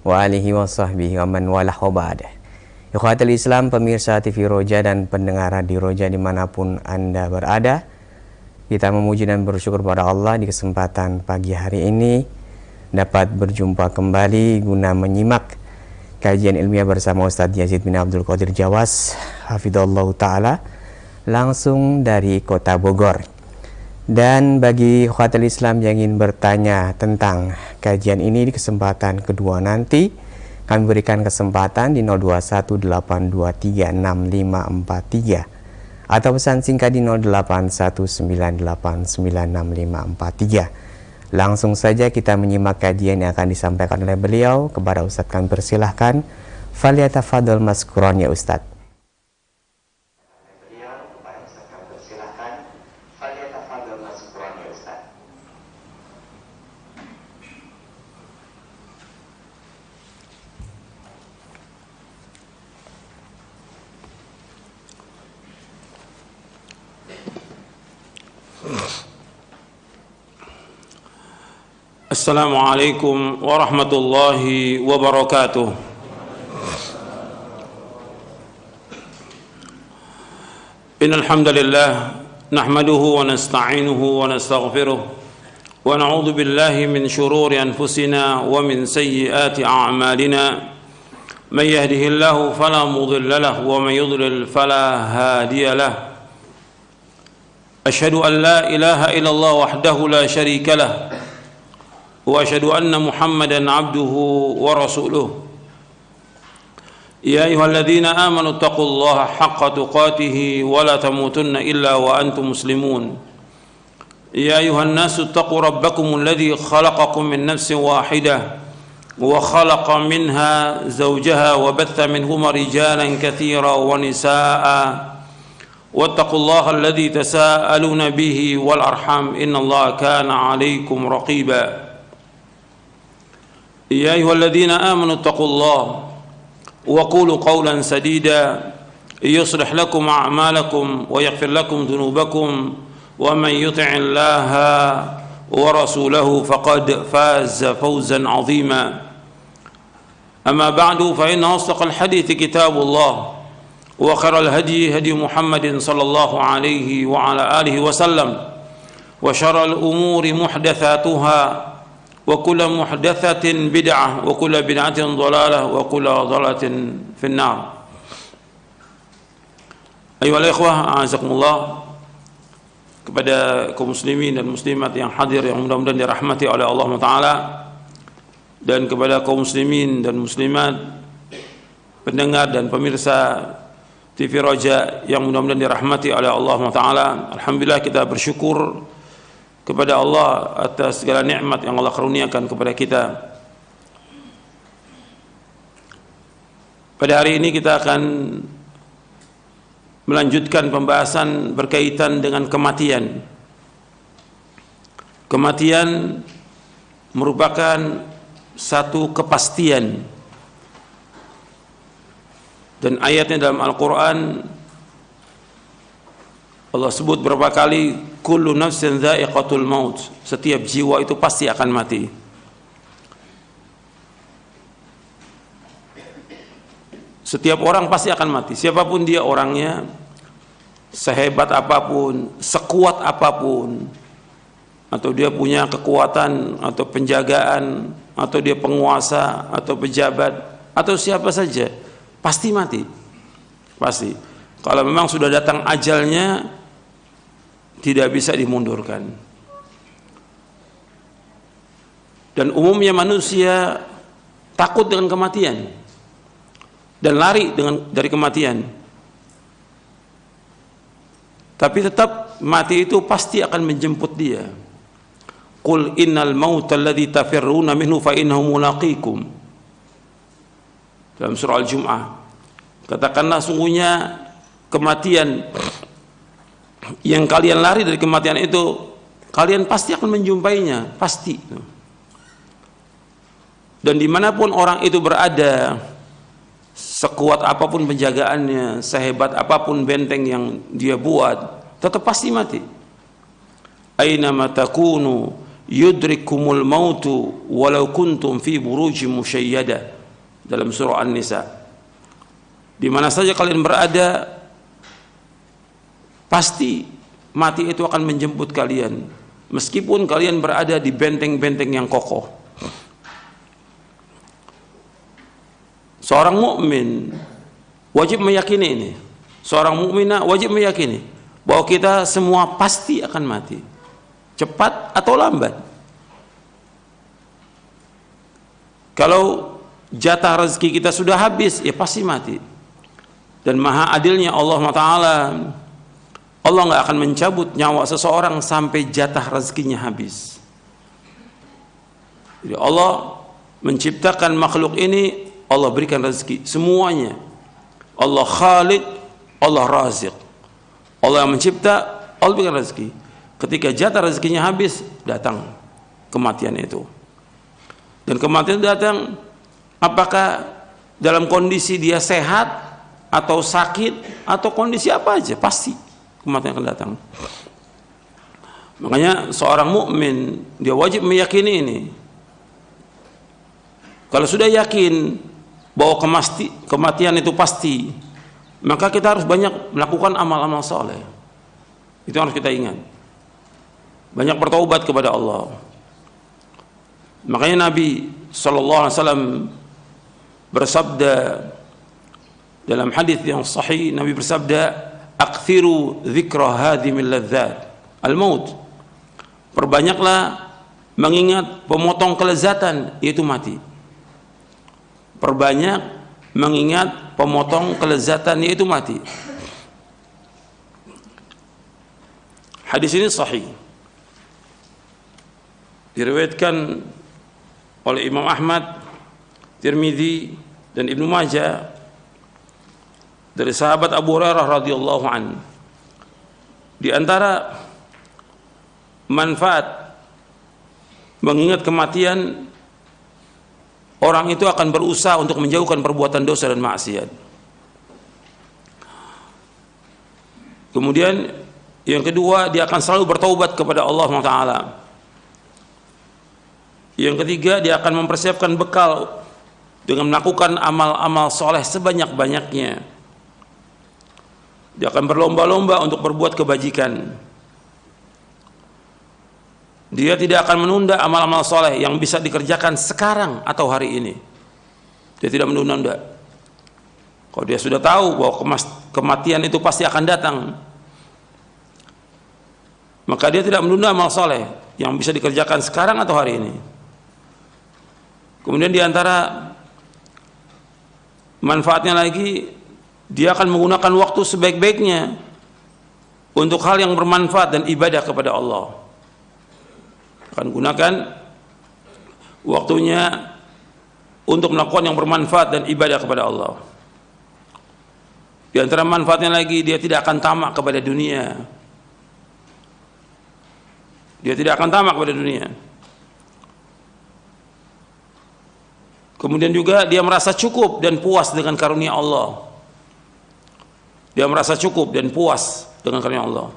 wa alihi wa sahbihi wa man walah wa ba'dah. Ikhwatul Islam, pemirsa TV Roja dan pendengar di Roja dimanapun Anda berada, kita memuji dan bersyukur pada Allah di kesempatan pagi hari ini dapat berjumpa kembali guna menyimak kajian ilmiah bersama Ustadz Yazid bin Abdul Qadir Jawas hafidhallahu ta'ala langsung dari kota Bogor. Dan bagi ikhwatul Islam yang ingin bertanya tentang kajian ini di kesempatan kedua nanti, kami berikan kesempatan di 0218236543 atau pesan singkat di 0819896543. Langsung saja kita menyimak kajian yang akan disampaikan oleh beliau. Kepada Ustadz kami persilahkan, falyatafadhal mazkuran ya Ustadz. Assalamualaikum warahmatullahi wabarakatuh. Innal hamdalillah nahmaduhu wa nasta'inuhu wa nastaghfiruh wa na'udzu billahi min shururi anfusina wa min sayyiati a'malina. May yahdihillahu fala mudilla lahu wa may yudlil fala hadiya lahu. Asyhadu an la ilaha illallah wahdahu la syarika lahu wa asyhadu anna Muhammadan abduhu wa rasuluh. Ya ayyuhalladzina amanu taqullaha haqqa tuqatih wa la tamutunna illa wa antum muslimun. Ya ayyuhan nasu taqu rabbakumul ladzi khalaqakum min nafsin wahidah wa khalaqa minha zawjaha wa batha minhuma rijalan katsiran wa nisaa'a. Wattaqullaha alladzi tasaaluna bihi wal arham innallaha kana 'alaikum raqiba. يا أيها الذين آمنوا اتقوا الله وقولوا قولا سديدا يصلح لكم أعمالكم ويغفر لكم ذنوبكم ومن يطع الله ورسوله فقد فاز فوزا عظيما. أما بعد فإن أصدق الحديث كتاب الله وخير الهدي هدي محمد صلى الله عليه وعلى آله وسلم وشر الأمور محدثاتها وكل محدثة بدعة وكل بدعة ضلالة وكل ضلالة في النار. أيها الإخوة أعزكم الله, kepada kaum muslimin dan muslimat yang hadir yang mudah-mudahan dirahmati oleh Allah Ta'ala, dan kepada kaum muslimin dan muslimat pendengar dan pemirsa TV Roja yang mudah-mudahan dirahmati oleh Allah Ta'ala. Alhamdulillah, kita bersyukur kepada Allah atas segala nikmat yang Allah karuniakan kepada kita. Pada hari ini kita akan melanjutkan pembahasan berkaitan dengan kematian. Kematian merupakan satu kepastian, dan ayatnya dalam Al-Quran Allah sebut berapa kali, kullu nafsin dha'iqatul maut, setiap jiwa itu pasti akan mati. Setiap orang pasti akan mati, siapapun dia orangnya, sehebat apapun, sekuat apapun, atau dia punya kekuatan atau penjagaan, atau dia penguasa atau pejabat atau siapa saja, pasti mati. Pasti. Kalau memang sudah datang ajalnya, tidak bisa dimundurkan. Dan umumnya manusia takut dengan kematian dan lari dari kematian. Tapi tetap mati itu pasti akan menjemput dia. Qul innal mauta alladzi tafirruna minhu fa innahu mulaqikum. Dalam surah Al-Jum'ah, katakanlah sungguhnya kematian yang kalian lari dari kematian itu, kalian pasti akan menjumpainya, pasti. Dan dimanapun orang itu berada, sekuat apapun penjagaannya, sehebat apapun benteng yang dia buat, tetap pasti mati. Aina ma takunu yudrikumul mautu walau kuntum fi burujim musyayyada, dalam surah An-Nisa. Di mana saja kalian berada, pasti mati itu akan menjemput kalian, meskipun kalian berada di benteng-benteng yang kokoh. Seorang mukmin wajib meyakini ini. Seorang mukminah wajib meyakini bahwa kita semua pasti akan mati, cepat atau lambat. Kalau jatah rezeki kita sudah habis, ya pasti mati. Dan maha adilnya Allah Ta'ala, Allah nggak akan mencabut nyawa seseorang sampai jatah rezekinya habis. Jadi Allah menciptakan makhluk ini, Allah berikan rezeki semuanya. Allah Khaliq, Allah Raziq. Allah yang mencipta, Allah berikan rezeki. Ketika jatah rezekinya habis, datang kematian itu. Dan kematian datang, apakah dalam kondisi dia sehat atau sakit atau kondisi apa aja, pasti kematian akan datang. Makanya seorang mukmin dia wajib meyakini ini. Kalau sudah yakin bahwa kematian itu pasti, maka kita harus banyak melakukan amal-amal soleh. Itu harus kita ingat. Banyak bertaubat kepada Allah. Makanya Nabi SAW bersabda dalam hadis yang sahih, Nabi bersabda, "Aktsiru dzikra hadhimil ladzat al-maut." Perbanyaklah mengingat pemotong kelezatan, yaitu mati. Perbanyak mengingat pemotong kelezatan, yaitu mati. Hadis ini sahih, diriwayatkan oleh Imam Ahmad, Tirmidzi dan Ibnu Majah dari sahabat Abu Hurairah radhiyallahu an. Di antara manfaat mengingat kematian, orang itu akan berusaha untuk menjauhkan perbuatan dosa dan maksiat. Kemudian yang kedua, dia akan selalu bertaubat kepada Allah Ta'ala. Yang ketiga, dia akan mempersiapkan bekal dengan melakukan amal-amal soleh sebanyak-banyaknya. Dia akan berlomba-lomba untuk berbuat kebajikan. Dia tidak akan menunda amal-amal soleh yang bisa dikerjakan sekarang atau hari ini. Dia tidak menunda-nunda. Kalau dia sudah tahu bahwa kematian itu pasti akan datang, maka dia tidak menunda amal soleh yang bisa dikerjakan sekarang atau hari ini. Kemudian diantara manfaatnya lagi, dia akan menggunakan waktu sebaik-baiknya untuk hal yang bermanfaat dan ibadah kepada Allah. Akan gunakan waktunya untuk melakukan yang bermanfaat dan ibadah kepada Allah. Di antara manfaatnya lagi, dia tidak akan tamak kepada dunia. Dia tidak akan tamak kepada dunia. Kemudian juga dia merasa cukup dan puas dengan karunia Allah. Dia merasa cukup dan puas dengan karunia Allah.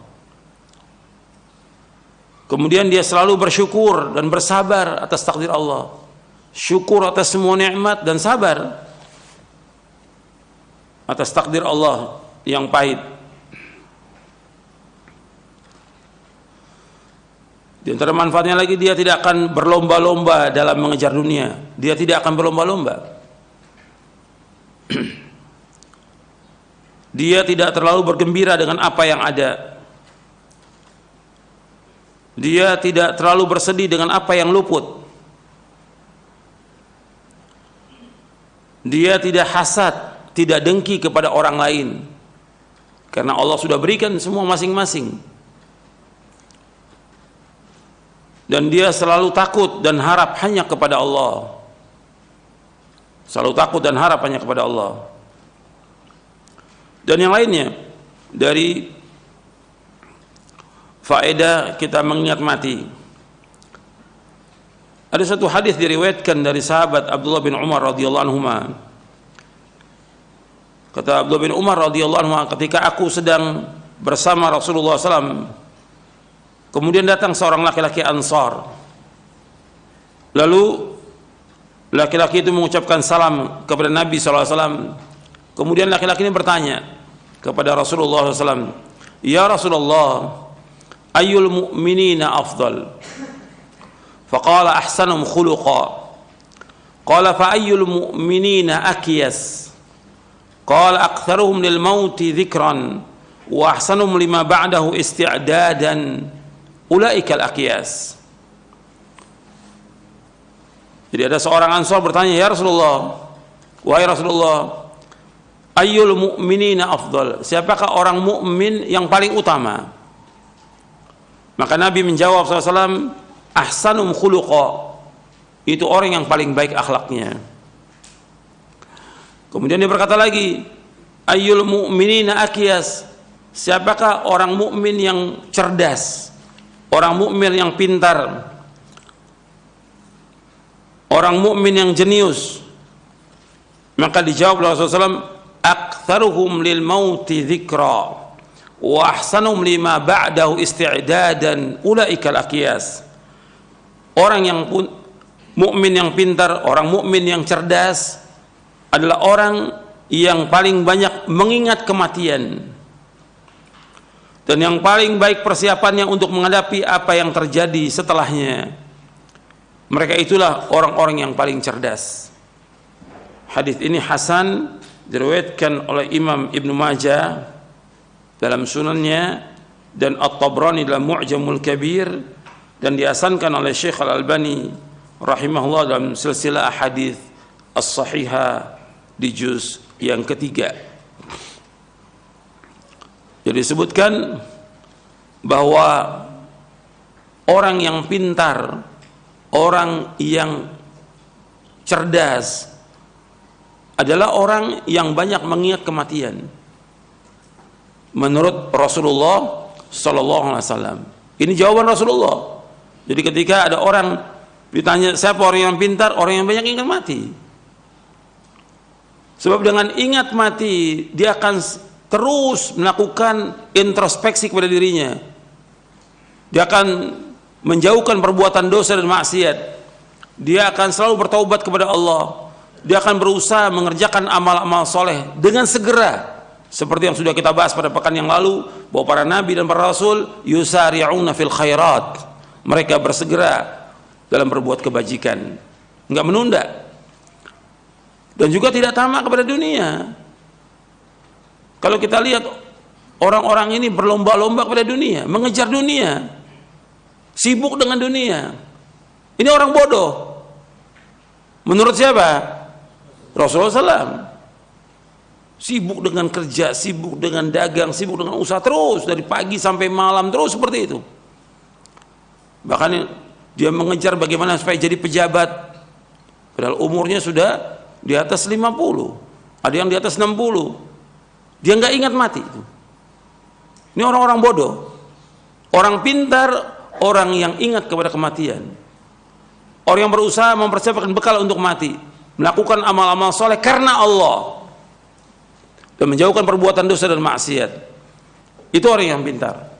Kemudian dia selalu bersyukur dan bersabar atas takdir Allah. Syukur atas semua nikmat dan sabar atas takdir Allah yang pahit. Di antara manfaatnya lagi, dia tidak akan berlomba-lomba dalam mengejar dunia. Dia tidak akan berlomba-lomba. Dia tidak terlalu bergembira dengan apa yang ada. Dia tidak terlalu bersedih dengan apa yang luput. Dia tidak hasad, tidak dengki kepada orang lain, karena Allah sudah berikan semua masing-masing. Dan dia selalu takut dan harap hanya kepada Allah. Selalu takut dan harap hanya kepada Allah. Dan yang lainnya dari faedah kita mengingat mati, ada satu hadis diriwayatkan dari sahabat Abdullah bin Umar radhiyallahu anhu. Kata Abdullah bin Umar radhiyallahu anhu, ketika aku sedang bersama Rasulullah SAW, kemudian datang seorang laki-laki Ansar Lalu laki-laki itu mengucapkan salam kepada Nabi SAW. Kemudian laki-laki ini bertanya kepada Rasulullah SAW, "Ya Rasulullah, ayyul mu'minina afdal?" Faqala ahsanum khuluqa. Qala fa ayyul mu'minina akyas? Qala aktharuhum lil mauti dzikran wa ahsanuhum lima ba'dahu isti'dadan. Ulaikal akyas. Jadi ada seorang Ansar bertanya, "Ya Rasulullah, wahai Rasulullah, ayyul mu'minina afdal?" Siapakah orang mukmin yang paling utama? Maka Nabi menjawab SAW, "Ahsanum khuluqa." Itu orang yang paling baik akhlaknya. Kemudian dia berkata lagi, "Ayyul mu'minina akyas?" Siapakah orang mukmin yang cerdas? Orang mukmin yang pintar? Orang mukmin yang jenius? Maka dijawab oleh Rasulullah SAW, "Aktsaruhum lil mauti dzikra wa ahsanuhum lima ba'dahu isti'dadan ulaikal aqyas." Orang yang mukmin yang pintar, orang mukmin yang cerdas adalah orang yang paling banyak mengingat kematian dan yang paling baik persiapannya untuk menghadapi apa yang terjadi setelahnya. Mereka itulah orang-orang yang paling cerdas. Hadis ini hasan, diriwayatkan oleh Imam Ibnu Majah dalam sunannya dan At-Tabrani dalam Mu'jamul Kabir, dan dihasankan oleh Syekh Al-Albani rahimahullah dalam silsilah hadis as-sahihah di juz yang ketiga. Jadi disebutkan bahwa orang yang pintar, orang yang cerdas adalah orang yang banyak mengingat kematian. Menurut Rasulullah sallallahu alaihi wasallam. Ini jawaban Rasulullah. Jadi ketika ada orang ditanya siapa orang yang pintar, orang yang banyak ingat mati. Sebab dengan ingat mati dia akan terus melakukan introspeksi kepada dirinya. Dia akan menjauhkan perbuatan dosa dan maksiat. Dia akan selalu bertaubat kepada Allah. Dia akan berusaha mengerjakan amal-amal soleh dengan segera, seperti yang sudah kita bahas pada pekan yang lalu, bahwa para nabi dan para rasul yusari'una fil khairat, mereka bersegera dalam berbuat kebajikan, enggak menunda, dan juga tidak tamak kepada dunia. Kalau kita lihat orang-orang ini berlomba-lomba kepada dunia, mengejar dunia, sibuk dengan dunia. Ini orang bodoh. Menurut siapa? Rasulullah SAW. Sibuk dengan kerja, sibuk dengan dagang, sibuk dengan usaha, terus dari pagi sampai malam, terus seperti itu. Bahkan dia mengejar bagaimana supaya jadi pejabat, padahal umurnya sudah di atas 50, ada yang di atas 60. Dia nggak ingat mati. Ini orang-orang bodoh. Orang pintar, orang yang ingat kepada kematian. Orang yang berusaha mempersiapkan bekal untuk mati, melakukan amal-amal soleh karena Allah, dan menjauhkan perbuatan dosa dan maksiat. Itu orang yang pintar.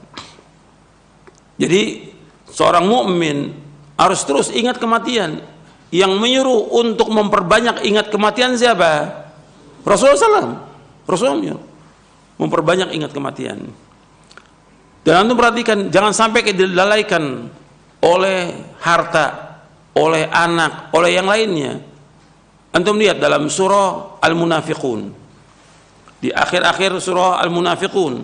Jadi seorang mukmin harus terus ingat kematian. Yang menyuruh untuk memperbanyak ingat kematian siapa? Rasulullah SAW. Rasulullah memperbanyak ingat kematian. Dan antum perhatikan, jangan sampai dilalaikan oleh harta, oleh anak, oleh yang lainnya. Antum lihat dalam surah Al-Munafiqun, di akhir-akhir surah Al-Munafiqun,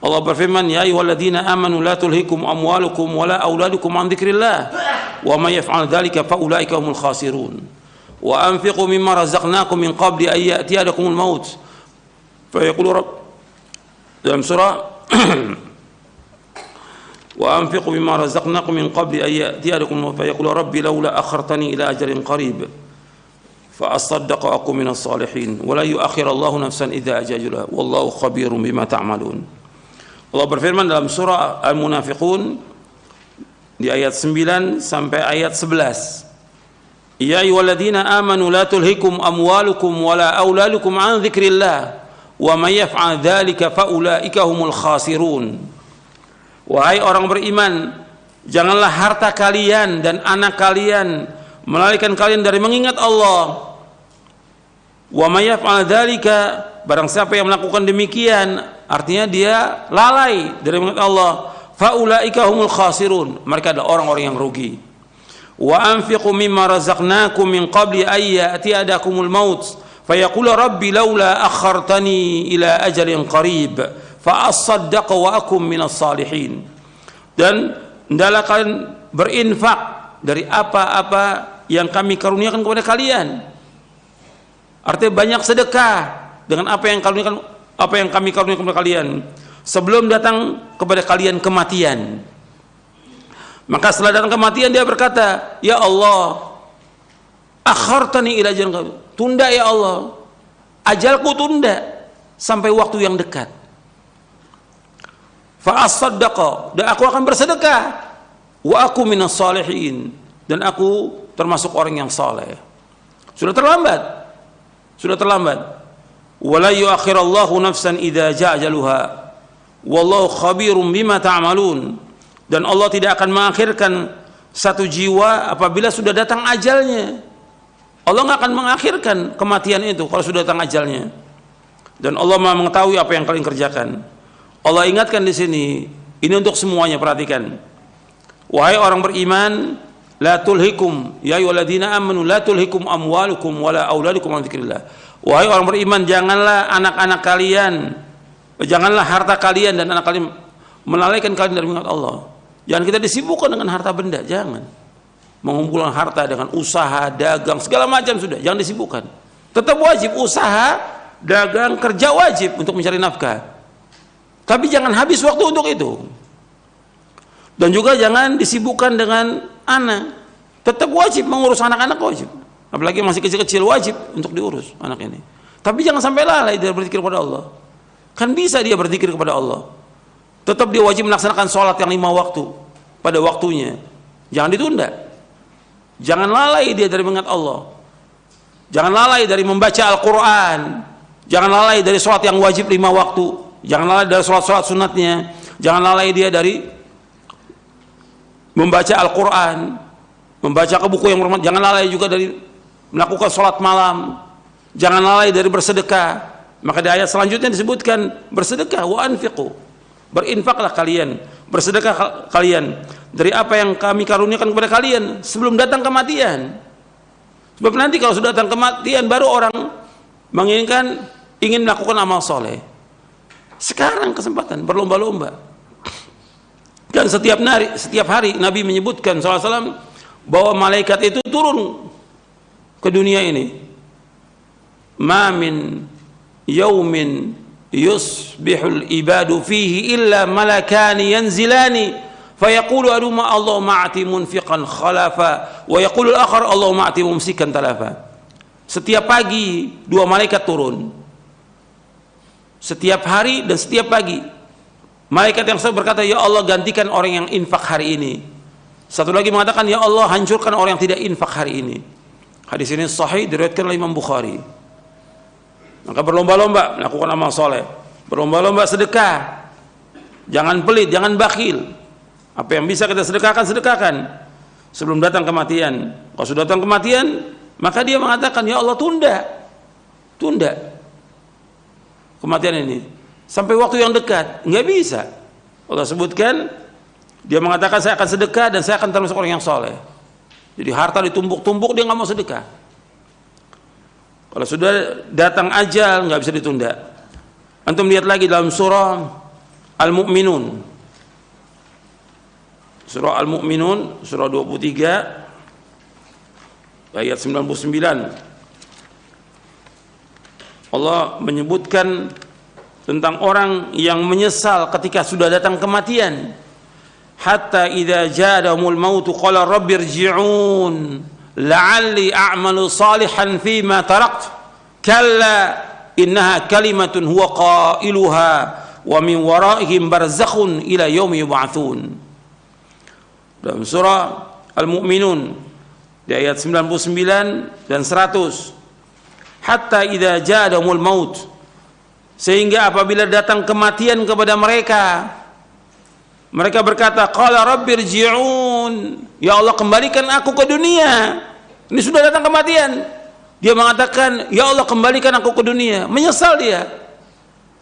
Allah berfirman, "Ya ayyuhalladzina amanu la tulhikum amwalukum wala auladukum an dzikrillah wa may yaf'al dzalika fa ulaika humul khasirun wa anfiqu mimma razaqnakum min qabli an ya'tiyadakumul maut fa yaqulu rabb." Dalam surah wa anfiqu mimma razaqnakum min qabli an ya'tiyadakumul maut fa yaqulu rabbi laula akhartani ila ajalin qarib fa asaddaqu aku minas salihin wa la yu'akhirallahu nafsan idza ajala wallahu khabirum bima ta'malun. Allah berfirman dalam surah Al-Munafiqun di ayat 9 sampai ayat 11, "Ya ayyuhalladzina amanu la tulhikum amwalukum wala auladukum an dzikrillah wa may yaf'al dzalika fa ulaika humul khasirun." Wahai orang beriman, janganlah harta kalian dan anak kalian melalaikan kalian dari mengingat Allah. Wa may yaf'al dzalika, barang siapa yang melakukan demikian, artinya dia lalai dari mengingat Allah, faulaika humul khasirun, mereka adalah orang-orang yang rugi. Wa anfiqu mimma razaqnakum min qabli ay ya'tiyadakumul maut fayaqulu rabbi laula akhartani ila ajalin qarib fa asaddaqa wa akum minas salihin. Dan hendaklah kalian berinfak dari apa-apa yang kami karuniakan kepada kalian. Artinya banyak sedekah dengan apa yang kami karuniakan kepada kalian sebelum datang kepada kalian kematian. Maka setelah datang kematian dia berkata, ya Allah, akhartani ila ajalin qarib, tunda ya Allah, ajalku tunda sampai waktu yang dekat. Fa asaddaqa, dan aku akan bersedekah, wa aku minas salihin, dan aku termasuk orang yang saleh. Sudah terlambat. Wala yuakhirallahu nafsan idza jaa ajaluha wallahu khabirum bima ta'malun. Dan Allah tidak akan mengakhirkan satu jiwa apabila sudah datang ajalnya. Allah nggak akan mengakhirkan kematian itu kalau sudah datang ajalnya. Dan Allah Maha mengetahui apa yang kalian kerjakan. Allah ingatkan di sini, ini untuk semuanya, perhatikan. Wahai orang beriman, la tulhikum ya ayyuhalladzina amanu la tulhikum amwalukum wala auladukum an dzikrillah. Wahai orang beriman, janganlah anak-anak kalian, janganlah harta kalian dan anak kalian melalaikan kalian dari mengingat Allah. Jangan kita disibukkan dengan harta benda, jangan. Mengumpulkan harta dengan usaha, dagang, segala macam sudah, jangan disibukkan. Tetap wajib usaha, dagang, kerja wajib untuk mencari nafkah. Tapi jangan habis waktu untuk itu. Dan juga jangan disibukkan dengan anak. Tetap wajib mengurus anak-anak, wajib. Apalagi masih kecil-kecil, wajib untuk diurus anak ini. Tapi jangan sampai lalai dia berzikir kepada Allah. Kan bisa dia berzikir kepada Allah. Tetap dia wajib melaksanakan sholat yang 5 waktu pada waktunya. Jangan ditunda. Jangan lalai dia dari mengingat Allah. Jangan lalai dari membaca Al-Quran. Jangan lalai dari sholat yang wajib 5 waktu. Jangan lalai dari sholat-sholat sunatnya. Jangan lalai dia dari membaca Al-Quran, membaca ke buku yang bermanfaat. Jangan lalai juga dari melakukan sholat malam. Jangan lalai dari bersedekah. Maka di ayat selanjutnya disebutkan bersedekah, wa anfiqu, berinfaklah kalian, bersedekah kalian dari apa yang kami karuniakan kepada kalian sebelum datang kematian. Sebab nanti kalau sudah datang kematian baru orang ingin melakukan amal soleh. Sekarang kesempatan, berlomba-lomba. Dan setiap hari Nabi menyebutkan SAW bahwa malaikat itu turun ke dunia ini. Ma min yaumin yusbihul ibadu fihi illa malakani yanzilani fayaqulu aduma Allahumma a'ti munfiqan khalafa wa yaqulu al-akhar Allahumma a'ti mumsikan talafa. Setiap pagi 2 malaikat turun. Setiap hari dan setiap pagi. Malaikat yang satu berkata, ya Allah, gantikan orang yang infak hari ini. Satu lagi mengatakan, ya Allah, hancurkan orang yang tidak infak hari ini. Hadis ini sahih, diriwayatkan oleh Imam Bukhari. Maka berlomba-lomba melakukan amal soleh, berlomba-lomba sedekah, jangan pelit, jangan bakhil. Apa yang bisa kita sedekahkan, sedekahkan sebelum datang kematian. Kalau sudah datang kematian, maka dia mengatakan, ya Allah, tunda kematian ini sampai waktu yang dekat. Nggak bisa. Allah sebutkan, dia mengatakan, saya akan sedekah dan saya akan termasuk orang yang soleh. Jadi harta ditumpuk-tumpuk, dia nggak mau sedekah. Kalau sudah datang ajal, nggak bisa ditunda. Antum lihat lagi dalam surah Al-Mu'minun. Surah Al-Mu'minun, surah 23, ayat 99. Allah menyebutkan tentang orang yang menyesal ketika sudah datang kematian. Hatta idza ja'ahumul mautu qala rabbirji'un la'alli a'malu salihan fima tarakt kalla innaha kalimatun huwa qailuha wa min waraihim barzakhun ila yaumi yub'atsun. Dalam surah Al-Mu'minun di ayat 99 dan 100. Hatta idza ja'ahumul maut, sehingga apabila datang kematian kepada mereka, mereka berkata, qala rabbirji'un, ya Allah, kembalikan aku ke dunia. Ini sudah datang kematian. Dia mengatakan, ya Allah kembalikan aku ke dunia. Menyesal dia.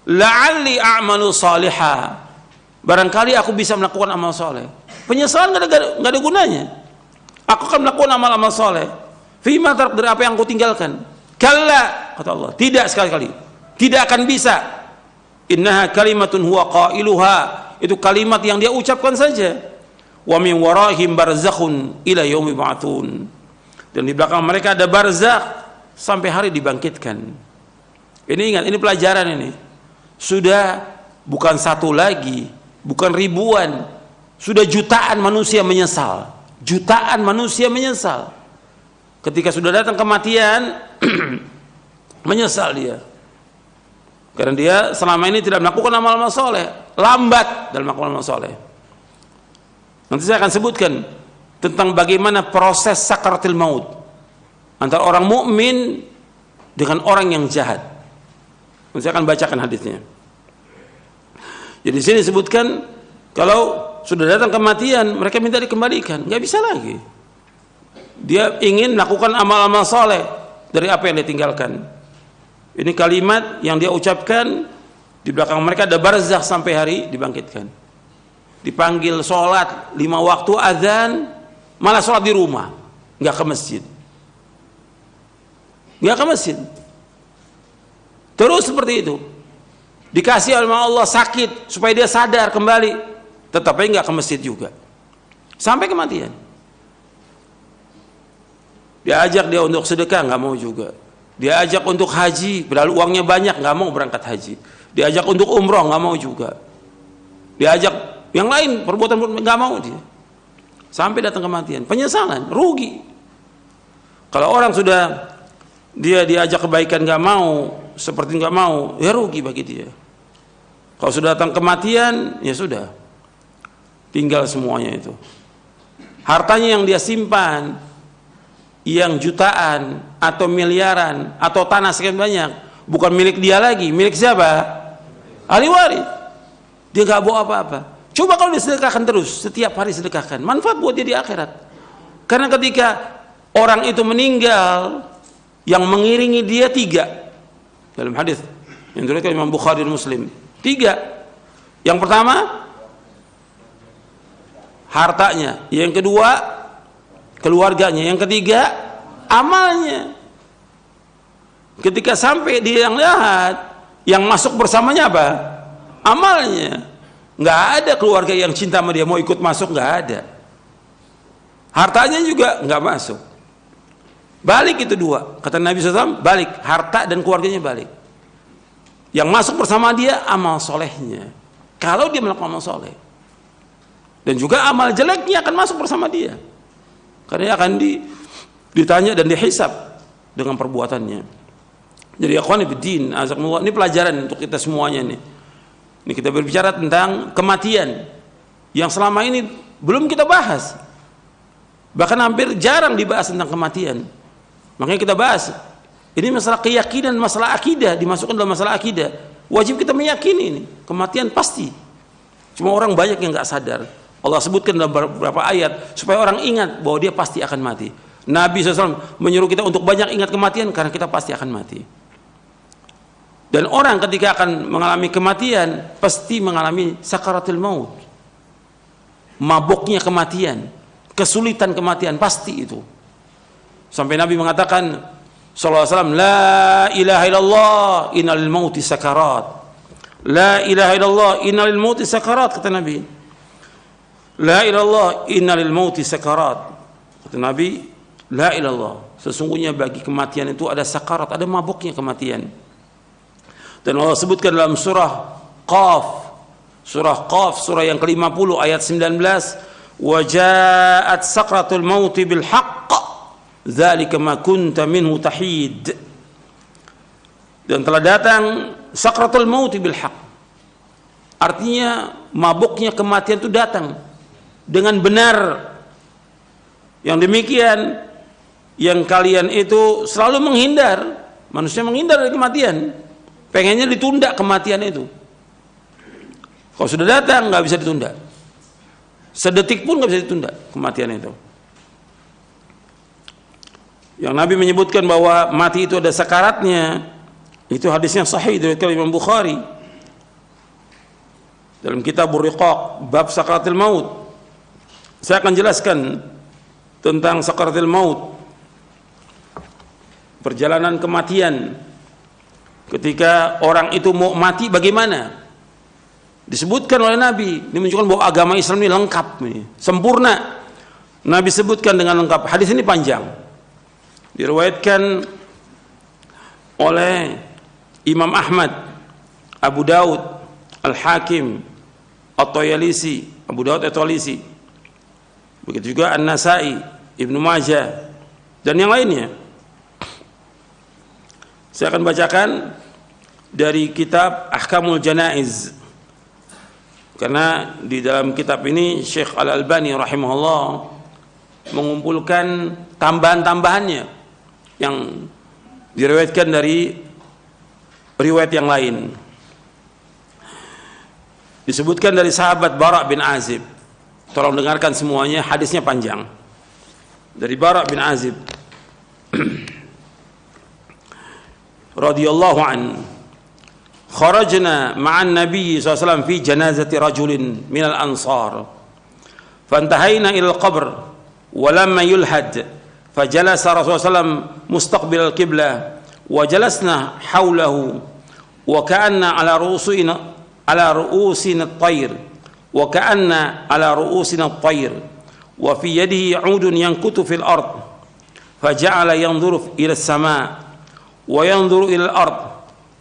La'alli a'malu salihah. Barangkali aku bisa melakukan amal soleh. Penyesalan nggak ada gunanya. Aku akan melakukan amal-amal soleh. Fima tarak, dari apa yang aku tinggalkan. Kalla, kata Allah, tidak sekali-kali. Tidak akan bisa. Innaha kalimatun huwa qailuha. Itu kalimat yang dia ucapkan saja. Wa min warahim barzakhun ila yaumi ba'tsun. Dan di belakang mereka ada barzakh sampai hari dibangkitkan. Ini ingat, ini pelajaran ini. Sudah bukan satu lagi, bukan ribuan, sudah jutaan manusia menyesal. Jutaan manusia menyesal. Ketika sudah datang kematian, menyesal dia. Karena dia selama ini tidak melakukan amal-amal soleh, lambat dalam melakukan amal soleh. Nanti saya akan sebutkan tentang bagaimana proses sakaratul maut antara orang mukmin dengan orang yang jahat. Nanti saya akan bacakan hadisnya. Jadi di sini disebutkan kalau sudah datang kematian, mereka minta dikembalikan, nggak bisa lagi. Dia ingin melakukan amal-amal soleh dari apa yang dia tinggalkan. Ini kalimat yang dia ucapkan, di belakang mereka ada barzakh sampai hari dibangkitkan. Dipanggil sholat 5 waktu azan, malah sholat di rumah, nggak ke masjid. Nggak ke masjid. Terus seperti itu. Dikasih oleh Allah sakit supaya dia sadar kembali, tetapi nggak ke masjid juga sampai kematian. Diajak dia untuk sedekah, nggak mau juga. Diajak untuk haji, padahal uangnya banyak, nggak mau berangkat haji. Diajak untuk umroh, nggak mau juga. Diajak yang lain, perbuatan nggak mau dia. Sampai datang kematian, penyesalan, rugi. Kalau orang sudah dia diajak kebaikan nggak mau, seperti nggak mau, ya rugi bagi dia. Kalau sudah datang kematian, ya sudah, tinggal semuanya itu. Hartanya yang dia simpan, yang jutaan atau miliaran atau tanah sekian banyak, bukan milik dia lagi, milik siapa? Ahli waris. Dia nggak bawa apa-apa. Coba kalau disedekahkan terus, setiap hari sedekahkan, manfaat buat dia di akhirat. Karena ketika orang itu meninggal, yang mengiringi dia 3 dalam hadis yang diriwayatkan Imam Bukhari dan Muslim. 3. Yang pertama hartanya, yang kedua keluarganya, yang ketiga amalnya. Ketika sampai dia yang lihat, yang masuk bersamanya apa? Amalnya. Nggak ada keluarga yang cinta sama dia mau ikut masuk, nggak ada. Hartanya juga nggak masuk. Balik itu 2, kata Nabi SAW, balik, harta dan keluarganya balik. Yang masuk bersama dia amal solehnya, kalau dia melakukan amal soleh. Dan juga amal jeleknya akan masuk bersama dia, karena dia akan ditanya dan dihisab dengan perbuatannya. Jadi akhwani fiddin, azakumullah, ini pelajaran untuk kita semuanya nih. Ini kita berbicara tentang kematian yang selama ini belum kita bahas, bahkan hampir jarang dibahas tentang kematian. Makanya kita bahas ini masalah keyakinan, masalah akidah, dimasukkan dalam masalah akidah. Wajib kita meyakini ini kematian pasti. Cuma orang banyak yang nggak sadar. Allah sebutkan dalam beberapa ayat supaya orang ingat bahwa dia pasti akan mati. Nabi SAW menyuruh kita untuk banyak ingat kematian karena kita pasti akan mati. Dan orang ketika akan mengalami kematian pasti mengalami sakaratul maut, mabuknya kematian, kesulitan kematian, pasti itu. Sampai Nabi mengatakan sallallahu alaihi wasallam, la ilaha illallah innal mauti sakarat. La ilaha illallah innal mauti sakarat, kata Nabi. La ilallah innal mauti sakarat, kata Nabi. La ilallah, sesungguhnya bagi kematian itu ada sakarat, ada mabuknya kematian. Dan Allah sebutkan dalam surah Qaf, surah yang ke-50 ayat 19, wa ja'at sakratul mauti bil haqq dzalika ma kunta minhu tahid. Dan telah datang sakratul mauti bil haqq, artinya mabuknya kematian itu datang dengan benar. Yang demikian yang kalian itu selalu menghindar, manusia menghindar dari kematian, pengennya ditunda kematian itu. Kalau sudah datang nggak bisa ditunda, sedetik pun nggak bisa ditunda kematian itu. yang Nabi menyebutkan bahwa mati itu ada sakaratnya, itu hadisnya sahih dari Imam Bukhari dalam kitab Riqaq bab sakaratil maut. Saya akan jelaskan tentang sakaratil maut, perjalanan kematian. Ketika orang itu mau mati bagaimana? Disebutkan oleh Nabi, ini menunjukkan bahwa agama Islam ini lengkap, sempurna. Nabi sebutkan dengan lengkap. Hadis ini panjang, diriwayatkan oleh Imam Ahmad, Abu Daud, Al-Hakim, At-Tayalisi, Abu Daud At-Tayalisi, begitu juga An-Nasai, Ibnu Majah, dan yang lainnya. Saya akan bacakan dari kitab Ahkamul Janaiz, karena di dalam kitab ini Syekh Al-Albani rahimahullah mengumpulkan tambahan-tambahannya yang diriwayatkan dari riwayat yang lain. Disebutkan dari sahabat Bara bin Azib. Tolong dengarkan semuanya, hadisnya panjang. Dari Bara bin Azib radhiyallahu an, kharajna ma'an Nabi sallallahu alaihi wasallam fi janazati rajulin minal ansar, fantahayna ila al-qabr wa lamma yulhad, fajalasa Rasulullah sallallahu alaihi wasallam mustaqbil al-qiblah wa jalasna hawlahu wa ka'anna ala ru'usina at-tayr wa ka'anna ala ru'usina at-tayr wa fi yadihi 'udun yankutu fil ard, faja'ala yanzuru ila as-sama' wa yanzuru ila al-ard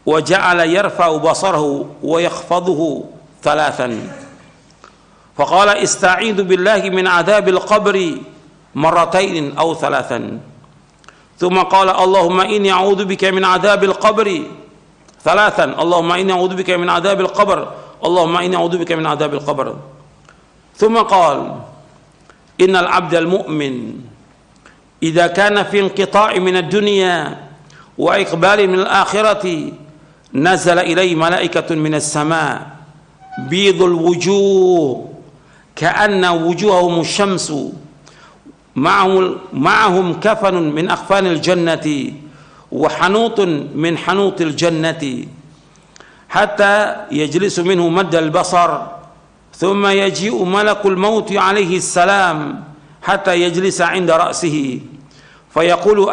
wa ja'ala yarfa'u basarahu wa yakhfaduhu thalathan, faqala ista'idhu billahi min 'adzabil qabri marratain aw thalathan, thumma qala Allahumma inni a'udzu bika min 'adzabil qabri thalathan, Allahumma inni a'udzu bika min 'adzabil qabr, Allahumma inni a'udzu bika min 'adzabil qabr, thumma qala innal 'abdal mu'min idza kana fi inqita'i min ad-dunya wa iqbali min al-akhirati nazala ilayhi malaikatun min as-sama' bidul wujuh ka'anna wujuhahum asy-syamsu ma'ahum kafanun min akhfanil jannati wa hanutun min hanutil jannati hatta yajlisu minhu maddal basar thumma yaji'u malakul maut alayhi salam hatta yajlisa 'inda ra'sihi fayaqulu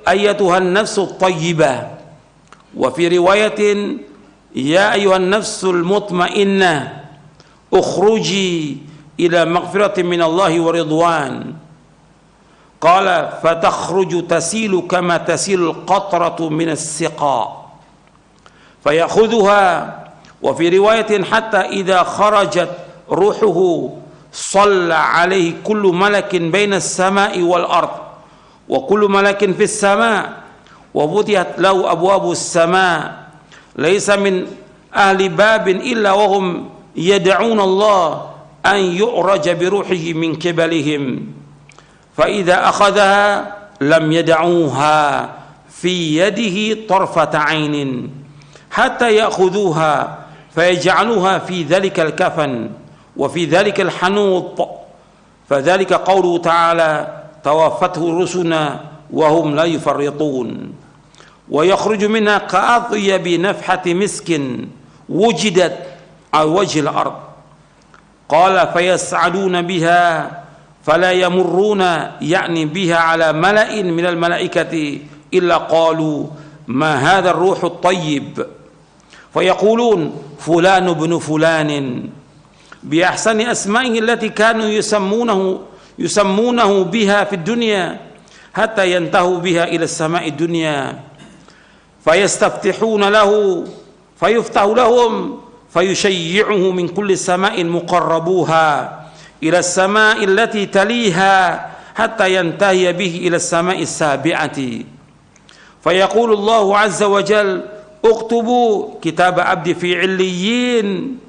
ayyatuha an-nafsu at-tayyibah, wa fi riwayatin ya ayyuhan nafsul mutmainnah ukhruji ila maghfiratin min Allah wa ridwan, qala fatakhruju tasilu kama tasilu al-qatratu min as-siqa fayakhudhuha, wa fi riwayatin hatta idha kharajat ruhuhu shalla alayhi kullu malakin baina as-sama'i wal ard wa kullu malakin fis sama' wa futihat lahu abwabu as-sama' laysa min ahli babin illa wa hum yad'una Allah an yu'raja bi ruhihi min qibalihim, fa idza akhadhaha lam yad'uha fi yadihi tarfata 'ainin hatta ya'khudhuha fayaj'aluha fi dhalika al-kafan wa fi dhalika al-hanut, fadhalika qawluhu ta'ala tawaffathu rusuna wa hum la yufarritun, wa yakhruju minha ka'atyabi nafhati miskin wujidat ala wajhil ard, qala fayas'aduna biha fala yamurruna ya'ni biha ala mala'in minal malaikati illa qalu ma hadha ar-ruhu at-tayyib, fayaqulun fulan ibn fulanin bi ahsani asma'ihi allati kanu yusammunahu biha fid dunya hatta yantahu biha ila as-sama'i dunya fayastaftihuna lahu fayuftahu lahum fayushayyi'uhu min kulli sama'in muqarrabuha ila as-sama'i allati taliha hatta yantahi bihi ila as-sama'i as-sabi'ati, fayaqulu Allahu 'azza wa jalla uktubu kitaba 'abdi fi 'illiyyin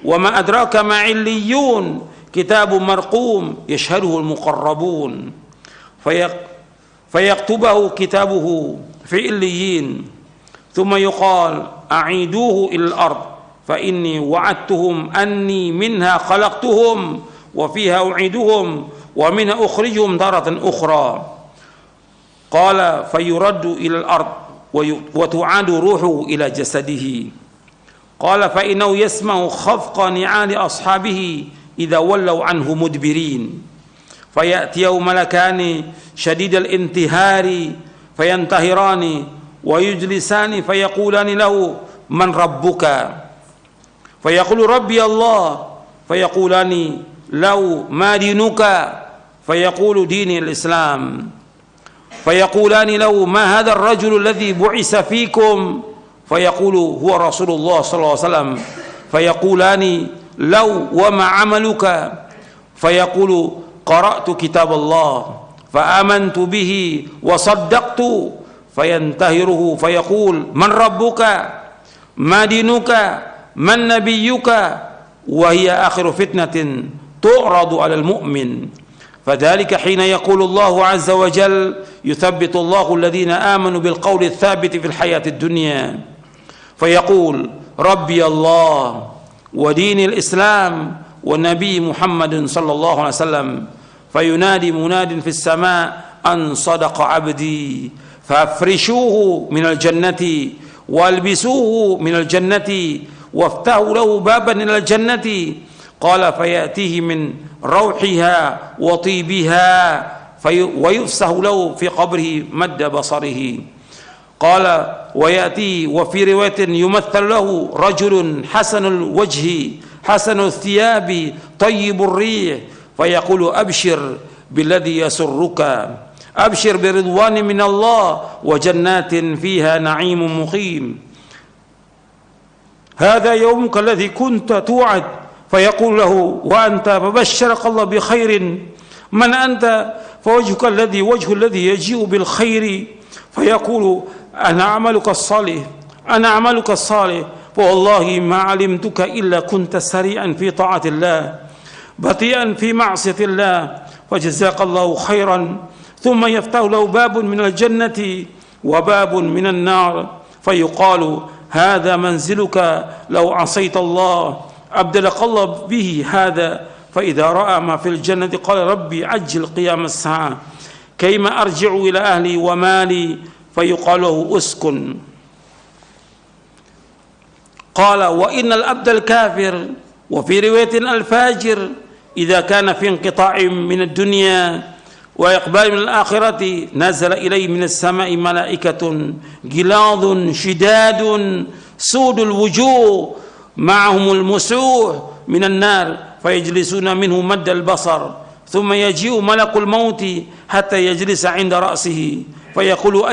wa ma adraka ma 'illiyun كتاب مرقوم يشهده المقربون فيكتبه كتابه في إليين ثم يقال أعيدوه إلى الأرض فإني وعدتهم أني منها خلقتهم وفيها أعيدهم ومنها أخرجهم تارة أخرى قال فيرد إلى الأرض وتعاد روحه إلى جسده. قال فإنه يسمع خفق نعال أصحابه إذا ولوا عنه مدبرين، فيأتيه ملكان شديد الانتهار فينتهران ويجلسان فيقولان له من ربك؟ فيقول ربي الله. فيقولان له ما دينك؟ فيقول ديني الإسلام. فيقولان له ما هذا الرجل الذي بعث فيكم؟ فيقول هو رسول الله صلى الله عليه وسلم. فيقولان له وما عملك؟ فيقول قرأت كتاب الله فآمنت به وصدقت. فينتهره فيقول من ربك؟ ما دينك؟ من نبيك؟ وهي آخر فتنة تعرض على المؤمن. فذلك حين يقول الله عز وجل يثبت الله الذين آمنوا بالقول الثابت في الحياة الدنيا، فيقول ربي الله ودين الإسلام والنبي محمد صلى الله عليه وسلم. فينادي مناد في السماء أن صدق عبدي فافرشوه من الجنة والبسوه من الجنة وافتحوا له بابا إلى الجنة. قال فيأتيه من روحها وطيبها ويفسح له في قبره مد بصره. قال ويأتي وفي رواية يمثل له رجل حسن الوجه حسن الثياب طيب الريح، فيقول أبشر بالذي يسرك، أبشر برضوان من الله وجنات فيها نعيم مقيم، هذا يومك الذي كنت توعد. فيقول له وأنت؟ فبشرك الله بخير. من أنت؟ فوجهك الذي وجه الذي يجيء بالخير. فيقول أنا عملك الصالح، أنا عملك الصالح، فوالله ما علمتك إلا كنت سريعا في طاعة الله بطيئا في معصية الله، فجزاك الله خيرا. ثم يفتح له باب من الجنة وباب من النار، فيقال هذا منزلك لو عصيت الله، أبدلك الله به هذا. فإذا رأى ما في الجنة قال ربي عجل قيام الساعة كيما أرجع إلى أهلي ومالي. فيقال له أسكن. قال وإن الأبد الكافر وفي رواية الفاجر إذا كان في انقطاع من الدنيا وإقبال من الآخرة نزل إليه من السماء ملائكة غلاظ شداد سود الوجوه معهم المسوح من النار، فيجلسون منه مد البصر، ثم يجيء ملك الموت حتى يجلس عند رأسه فيقول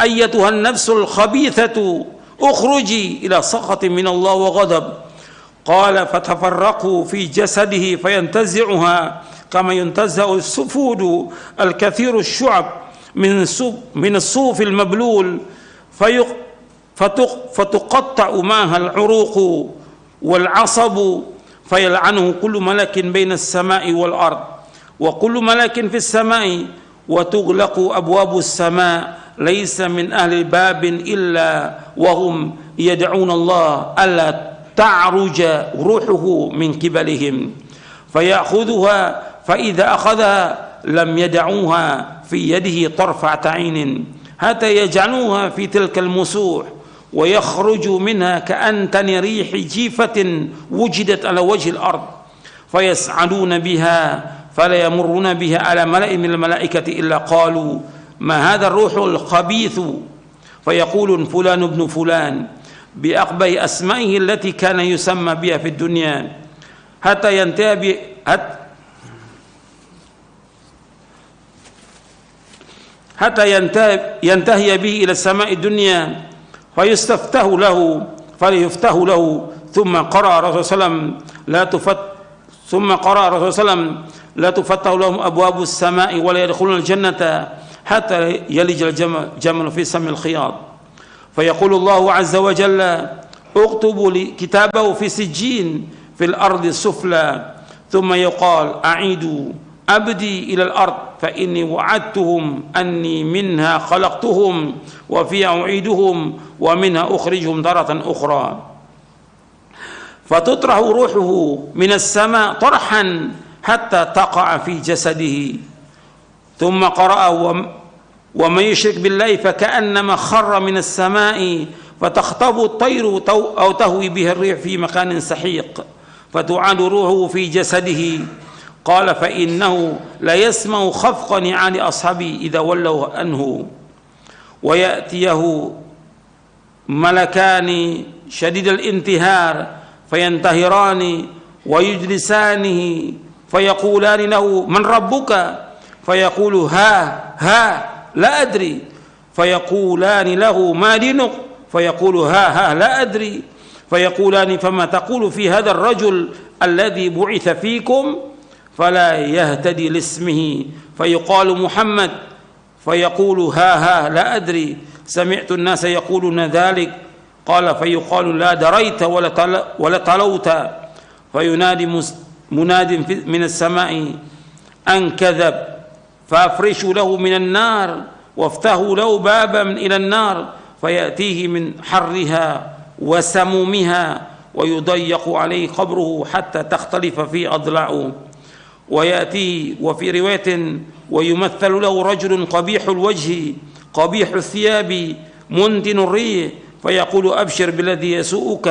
أيتها النفس الخبيثة اخرجي إلى سخط من الله وغضب. قال فتفرقوا في جسده فينتزعها كما ينتزع السفود الكثير الشعب من الصوف المبلول، فتقطع معها العروق والعصب، فيلعنه كل ملك بين السماء والأرض وكل ملك في السماء، وتغلق أبواب السماء ليس من أهل باب إلا وهم يدعون الله ألا تعرج روحه من قبلهم، فيأخذها فإذا أخذها لم يدعوها في يده طرفة عين حتى يجعلوها في تلك المسوح، ويخرج منها كأنتن ريح جيفة وجدت على وجه الأرض، فيسعدون بها فلا يمرون بها على ملأ من الملائكة إلا قالوا ما هذا الروح الخبيث، فيقول فلان ابن فلان بأقبح أسمائه التي كان يسمى بها في الدنيا حتى ينتهي به إلى السماء الدنيا فيستفتح له ثم قرأ رسول صلى الله عليه وسلم لا تفتح لهم أبواب السماء ولا يدخلون الجنة حتى يلج الجمل في سم الخياط. فيقول الله عز وجل اكتبوا كتابه في سجين في الأرض السفلى، ثم يقال أعيدوا أبدي إلى الأرض فإني وعدتهم أني منها خلقتهم وفيها أعيدهم ومنها أخرجهم تارة أخرى، فتطرح روحه من السماء طرحا حتى تقع في جسده. ثم قرأ wa may yusyrik billahi faka'annama kharra minas sama'i fatakhtabu at-tayru aw tahwi bihi ar-rih fi makanin sahiq fatu'adu ruhuhu fi jasadihi qala fa innahu la yasma'u khafqa ni'ali ashabi idza wallaw anhu wa ya'tiyahu malakani syadidal intihar fayantahirani wa yujlisanihi fayaqulani lahu man rabbuka fayaqulu ha la adri fayaqulani lahu ma dinuk fayaqulu ha la adri fayaqulani fama taqulu fi hadha ar-rajul alladhi bu'itha fikum fala yahtadi lismihi fayuqalu Muhammad fayaqulu ha la adri sami'tu an-nasa yaquluna dhalik qala fayuqalu la daraita wala talawta fayunadi munadin min as-sama'i an kadhab fafrishu lahu min an-nar waftahu lahu baban ila an-nar fayatihi min harriha wa samumiha wa yudayyaqu alayhi qabruhu hatta takhtalifa fi adla'u wa yati wa fi riwayatin wa yumathalu lahu rajulun qabihul wajhi qabihul thiyabi muntinur rih فيقول أبشر بالذي يسوءك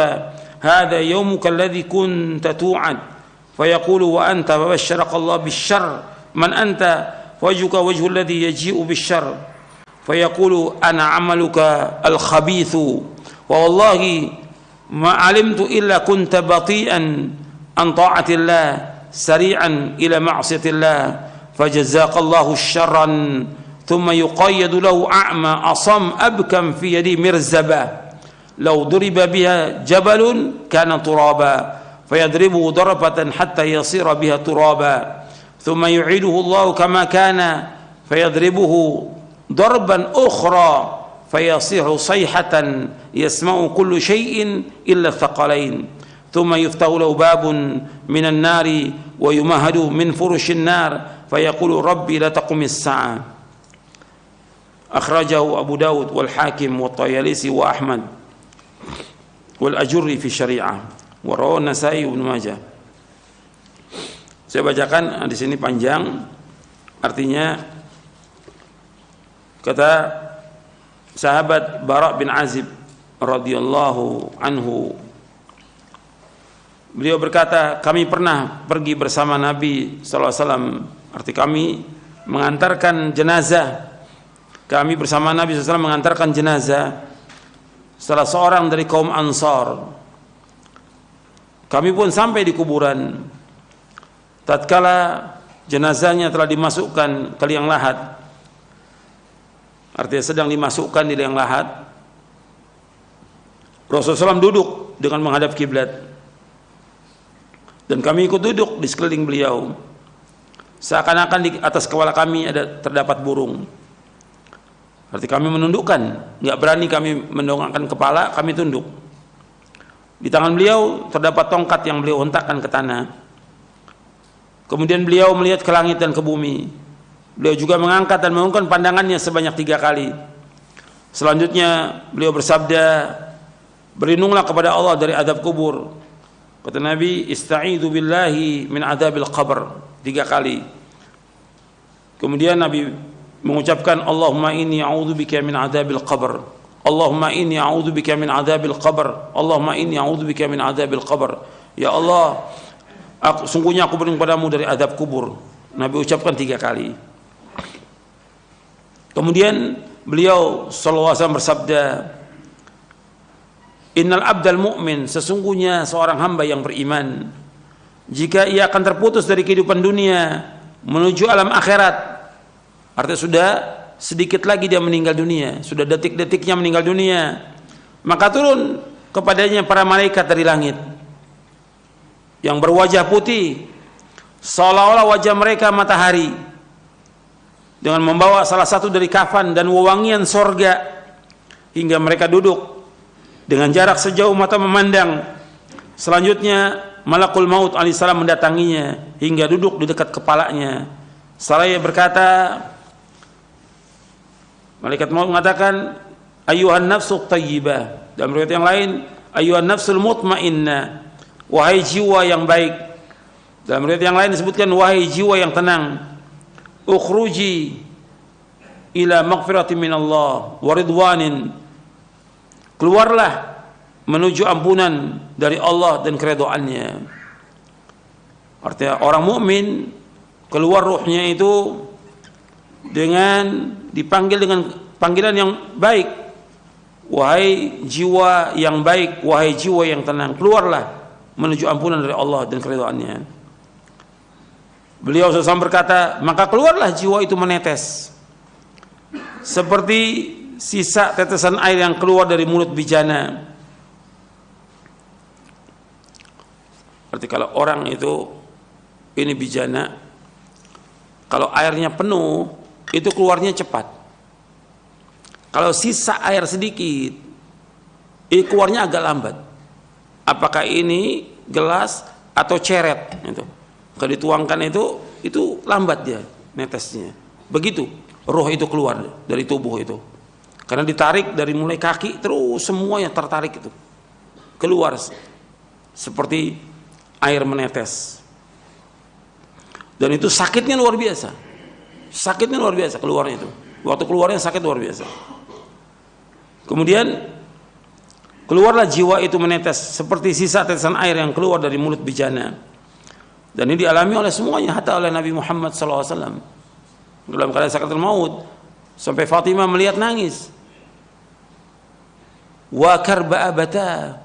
هذا يومك الذي كنت توعد فيقول وأنت فبشرك الله بالشر من أنت وجهك وجه الذي يجيء بالشر فيقول أنا عملك الخبيث والله ما علمت إلا كنت بطيئا عن طاعة الله سريعا إلى معصية الله فجزاك الله شرا ثم يقيد له أعمى أصم أبكم في يدي مرزبة لو ضرب بها جبل كان ترابا فيضربه ضربة حتى يصير بها ترابا ثم يعيده الله كما كان فيضربه ضربا أخرى فيصيح صيحة يسمع كل شيء إلا الثقلين ثم يفتح له باب من النار ويمهد من فرش النار فيقول ربي لا تقم الساعة أخرجه أبو داود والحاكم والطيالسي وأحمد والأجري في الشريعة ورواه النسائي وابن Majah. Saya bacakan di sini panjang, artinya kata sahabat Bara bin Azib radhiyallahu anhu, beliau berkata, kami pernah pergi bersama Nabi sallallahu alaihi wasallam, arti kami mengantarkan jenazah. Kami bersama Nabi SAW mengantarkan jenazah salah seorang dari kaum Ansar. Kami pun sampai di kuburan. Tatkala jenazahnya telah dimasukkan ke liang lahat, artinya sedang dimasukkan di liang lahat, Rasulullah SAW duduk dengan menghadap kiblat, dan kami ikut duduk di sekeliling beliau. Seakan-akan di atas kepala kami terdapat burung. Berarti kami menundukkan, nggak berani kami mendongakkan kepala, kami tunduk. Di tangan beliau terdapat tongkat yang beliau hentakkan ke tanah. Kemudian beliau melihat ke langit dan ke bumi. Beliau juga mengangkat dan mengangkat pandangannya sebanyak 3 kali. Selanjutnya beliau bersabda, berlindunglah kepada Allah dari azab kubur. Kata Nabi, ista'idzu billahi min adzabil qabr 3 kali. Kemudian Nabi mengucapkan Allahumma inni a'udzubika min adzabil qabr. Allahumma inni a'udzubika min adzabil qabr. Allahumma inni a'udzubika min adzabil qabr. Ya Allah, sungguhnya aku berlindung padamu dari azab kubur. Nabi ucapkan 3 kali. Kemudian beliau sallallahu alaihi wasallam bersabda, innal abdal mu'min, sesungguhnya seorang hamba yang beriman, jika ia akan terputus dari kehidupan dunia menuju alam akhirat, artinya sudah sedikit lagi dia meninggal dunia, sudah detik-detiknya meninggal dunia, maka turun kepadanya para malaikat dari langit yang berwajah putih seolah-olah wajah mereka matahari, dengan membawa salah satu dari kafan dan wewangian sorga, hingga mereka duduk dengan jarak sejauh mata memandang. Selanjutnya Malakul Maut alaihissalam mendatanginya hingga duduk di dekat kepalanya. Seraya berkata, malaikat maut mengatakan, ayyuhan nafsu thayyibah. Dalam riwayat yang lain, ayyuhan nafsul mutmainnah, wahai jiwa yang baik. Dalam riwayat yang lain disebutkan, wahai jiwa yang tenang, ukhruji ila maghfiratin minallah wa ridwanin. Keluarlah menuju ampunan dari Allah dan keridhaannya. Artinya orang mukmin keluar ruhnya itu dengan dipanggil dengan panggilan yang baik. Wahai jiwa yang baik, wahai jiwa yang tenang, keluarlah menuju ampunan dari Allah dan keridhaannya. Beliau SAW berkata, maka keluarlah jiwa itu menetes seperti sisa tetesan air yang keluar dari mulut bijana. Berarti kalau orang itu ini bijana, kalau airnya penuh itu keluarnya cepat. Kalau sisa air sedikit, ini keluarnya agak lambat. Apakah ini gelas atau ceret? Itu. Kalau dituangkan itu lambat dia netesnya. Begitu roh itu keluar dari tubuh itu. Karena ditarik dari mulai kaki terus semuanya tertarik itu keluar seperti air menetes. Dan itu sakitnya luar biasa. Sakitnya luar biasa keluarnya itu. Waktu keluarnya sakit luar biasa. Kemudian keluarlah jiwa itu menetes seperti sisa tetesan air yang keluar dari mulut bijana. Dan ini dialami oleh semuanya, hatta oleh Nabi Muhammad SAW dalam keadaan sakaratul maut, sampai Fatimah melihat nangis. Wa karba abata,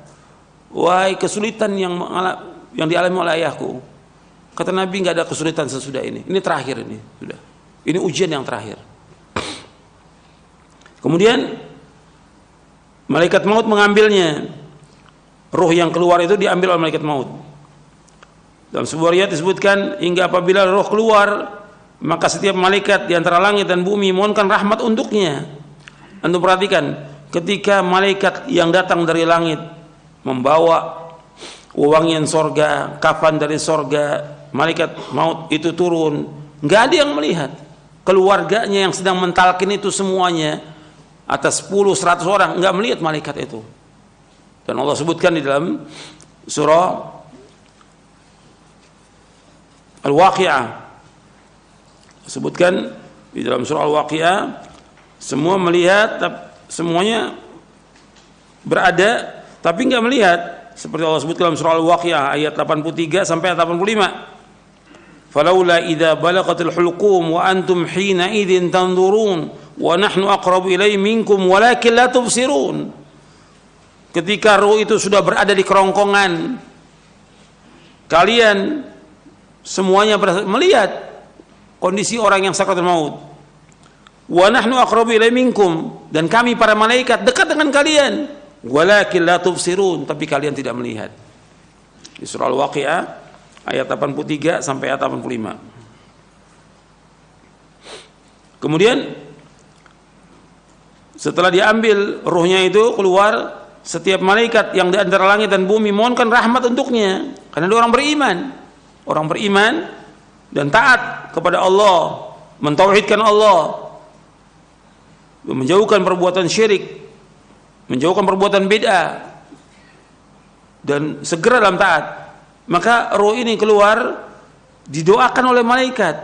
wahai kesulitan yang dialami oleh ayahku. Kata Nabi, nggak ada kesulitan sesudah ini. Ini terakhir ini sudah. Ini ujian yang terakhir. Kemudian malaikat maut mengambilnya. Ruh yang keluar itu diambil oleh malaikat maut. Dalam sebuah riwayat disebutkan hingga apabila roh keluar, maka setiap malaikat di antara langit dan bumi mohonkan rahmat untuknya. Anda perhatikan, ketika malaikat yang datang dari langit membawa wewangian sorga, kafan dari sorga, malaikat maut itu turun, nggak ada yang melihat. Keluarganya yang sedang mentalkin itu semuanya, atas 10-100 orang, nggak melihat malaikat itu. Dan Allah sebutkan di dalam surah Al-Waqi'ah, sebutkan di dalam surah Al-Waqi'ah, semua melihat, semuanya berada tapi nggak melihat, seperti Allah sebut dalam surah Al-Waqi'ah ayat 83 sampai 85. Falaula idza balaghatil hulqum wa antum hina idzin tanzurun wa nahnu aqrabu ilaihi minkum walakin la tubsirun. Ketika ruh itu sudah berada di kerongkongan, kalian semuanya melihat kondisi orang yang sakaratul maut. Wa nahnu aqrabu ilaihi minkum, dan kami para malaikat dekat dengan kalian. Walakin la tubsirun, tapi kalian tidak melihat. Di surah Al-Waqi'ah ayat 83 sampai ayat 85. Kemudian setelah diambil ruhnya itu keluar, setiap malaikat yang di antara langit dan bumi mohonkan rahmat untuknya, karena dia orang beriman. Orang beriman dan taat kepada Allah, mentauhidkan Allah, menjauhkan perbuatan syirik, menjauhkan perbuatan bid'ah, dan segera dalam taat. Maka roh ini keluar, didoakan oleh malaikat.